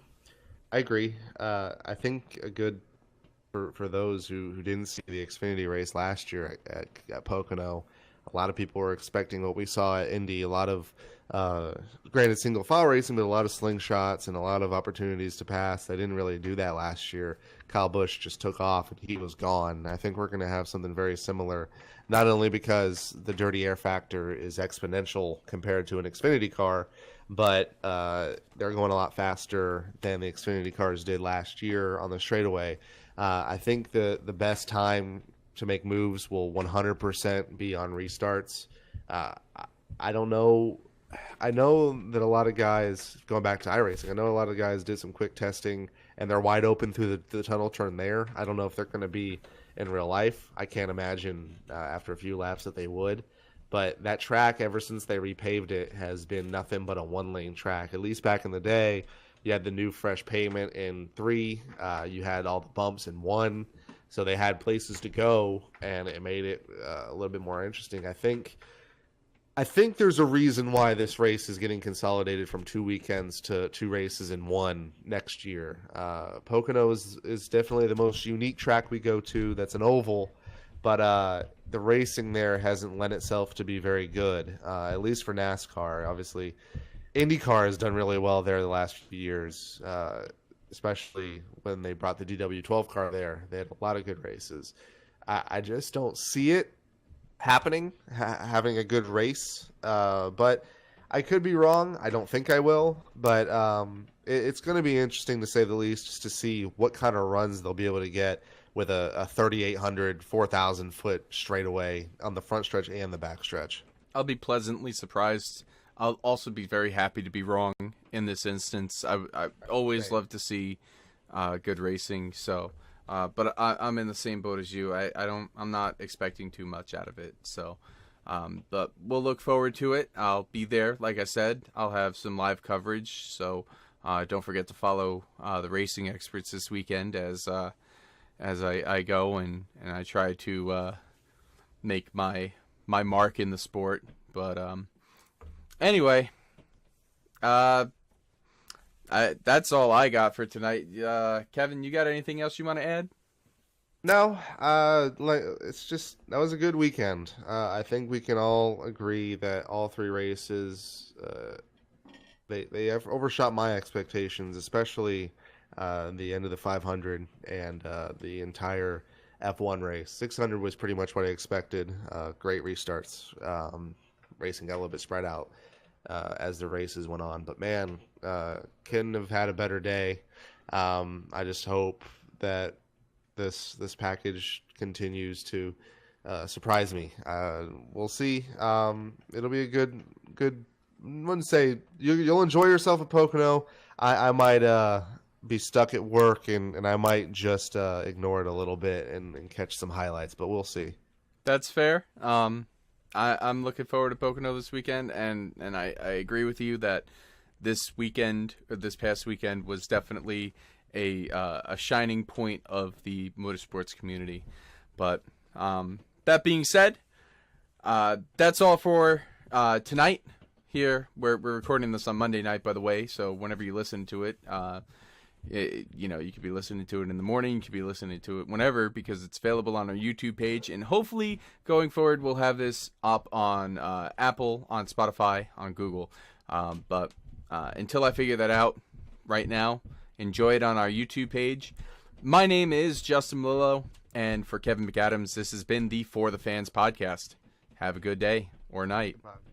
agree. I think a good for those who didn't see the Xfinity race last year at Pocono, a lot of people were expecting what we saw at Indy, a lot of granted single file racing, but a lot of slingshots and a lot of opportunities to pass. They didn't really do that last year. Kyle Busch just took off and he was gone. I think we're going to have something very similar, not only because the dirty air factor is exponential compared to an Xfinity car, but they're going a lot faster than the Xfinity cars did last year on the straightaway. I think the best time to make moves will 100% be on restarts. I don't know. I know that a lot of guys, going back to iRacing, I know a lot of guys did some quick testing and they're wide open through the tunnel turn there. I don't know if they're going to be in real life. I can't imagine after a few laps that they would. But that track, ever since they repaved it, has been nothing but a one-lane track. At least back in the day, you had the new fresh pavement in 3. You had all the bumps in 1. So they had places to go, and it made it a little bit more interesting. I think there's a reason why this race is getting consolidated from 2 weekends to 2 races in 1 next year. Pocono is definitely the most unique track we go to. That's an oval, but the racing there hasn't lent itself to be very good, at least for NASCAR. Obviously, IndyCar has done really well there the last few years, especially when they brought the DW12 car there. They had a lot of good races. I just don't see it happening, having a good race, but I could be wrong. I don't think I will, but it's going to be interesting to say the least, just to see what kind of runs they'll be able to get with a 3,800, 4,000 foot straightaway on the front stretch and the back stretch. I'll be pleasantly surprised. I'll also be very happy to be wrong in this instance. I always love to see good racing. So, but I'm in the same boat as you. I'm not expecting too much out of it. So, but we'll look forward to it. I'll be there. Like I said, I'll have some live coverage. So, don't forget to follow the racing experts this weekend as I go and I try to make my mark in the sport. But anyway, that's all I got for tonight. Kevin, you got anything else you want to add? No, it's just that was a good weekend. I think we can all agree that all 3 races they have overshot my expectations, especially the end of the 500 and the entire F1 race. 600 was pretty much what I expected. Great restarts. Racing got a little bit spread out as the races went on, but man, couldn't have had a better day. I just hope that this package continues to surprise me. We'll see. It'll be a good. I wouldn't say you'll enjoy yourself at Pocono. I might be stuck at work and I might just ignore it a little bit and catch some highlights, but we'll see. That's fair. I'm looking forward to Pocono this weekend, and I agree with you that this past weekend was definitely a shining point of the motorsports community. But that being said, that's all for tonight. Here we're recording this on Monday night, by the way. So whenever you listen to it, you could be listening to it in the morning. You could be listening to it whenever, because it's available on our YouTube page. And hopefully going forward, we'll have this up on Apple, on Spotify, on Google. But until I figure that out, right now, enjoy it on our YouTube page. My name is Justin Melillo, and for Kevin McAdams, this has been the For the Fans podcast. Have a good day or night. Goodbye.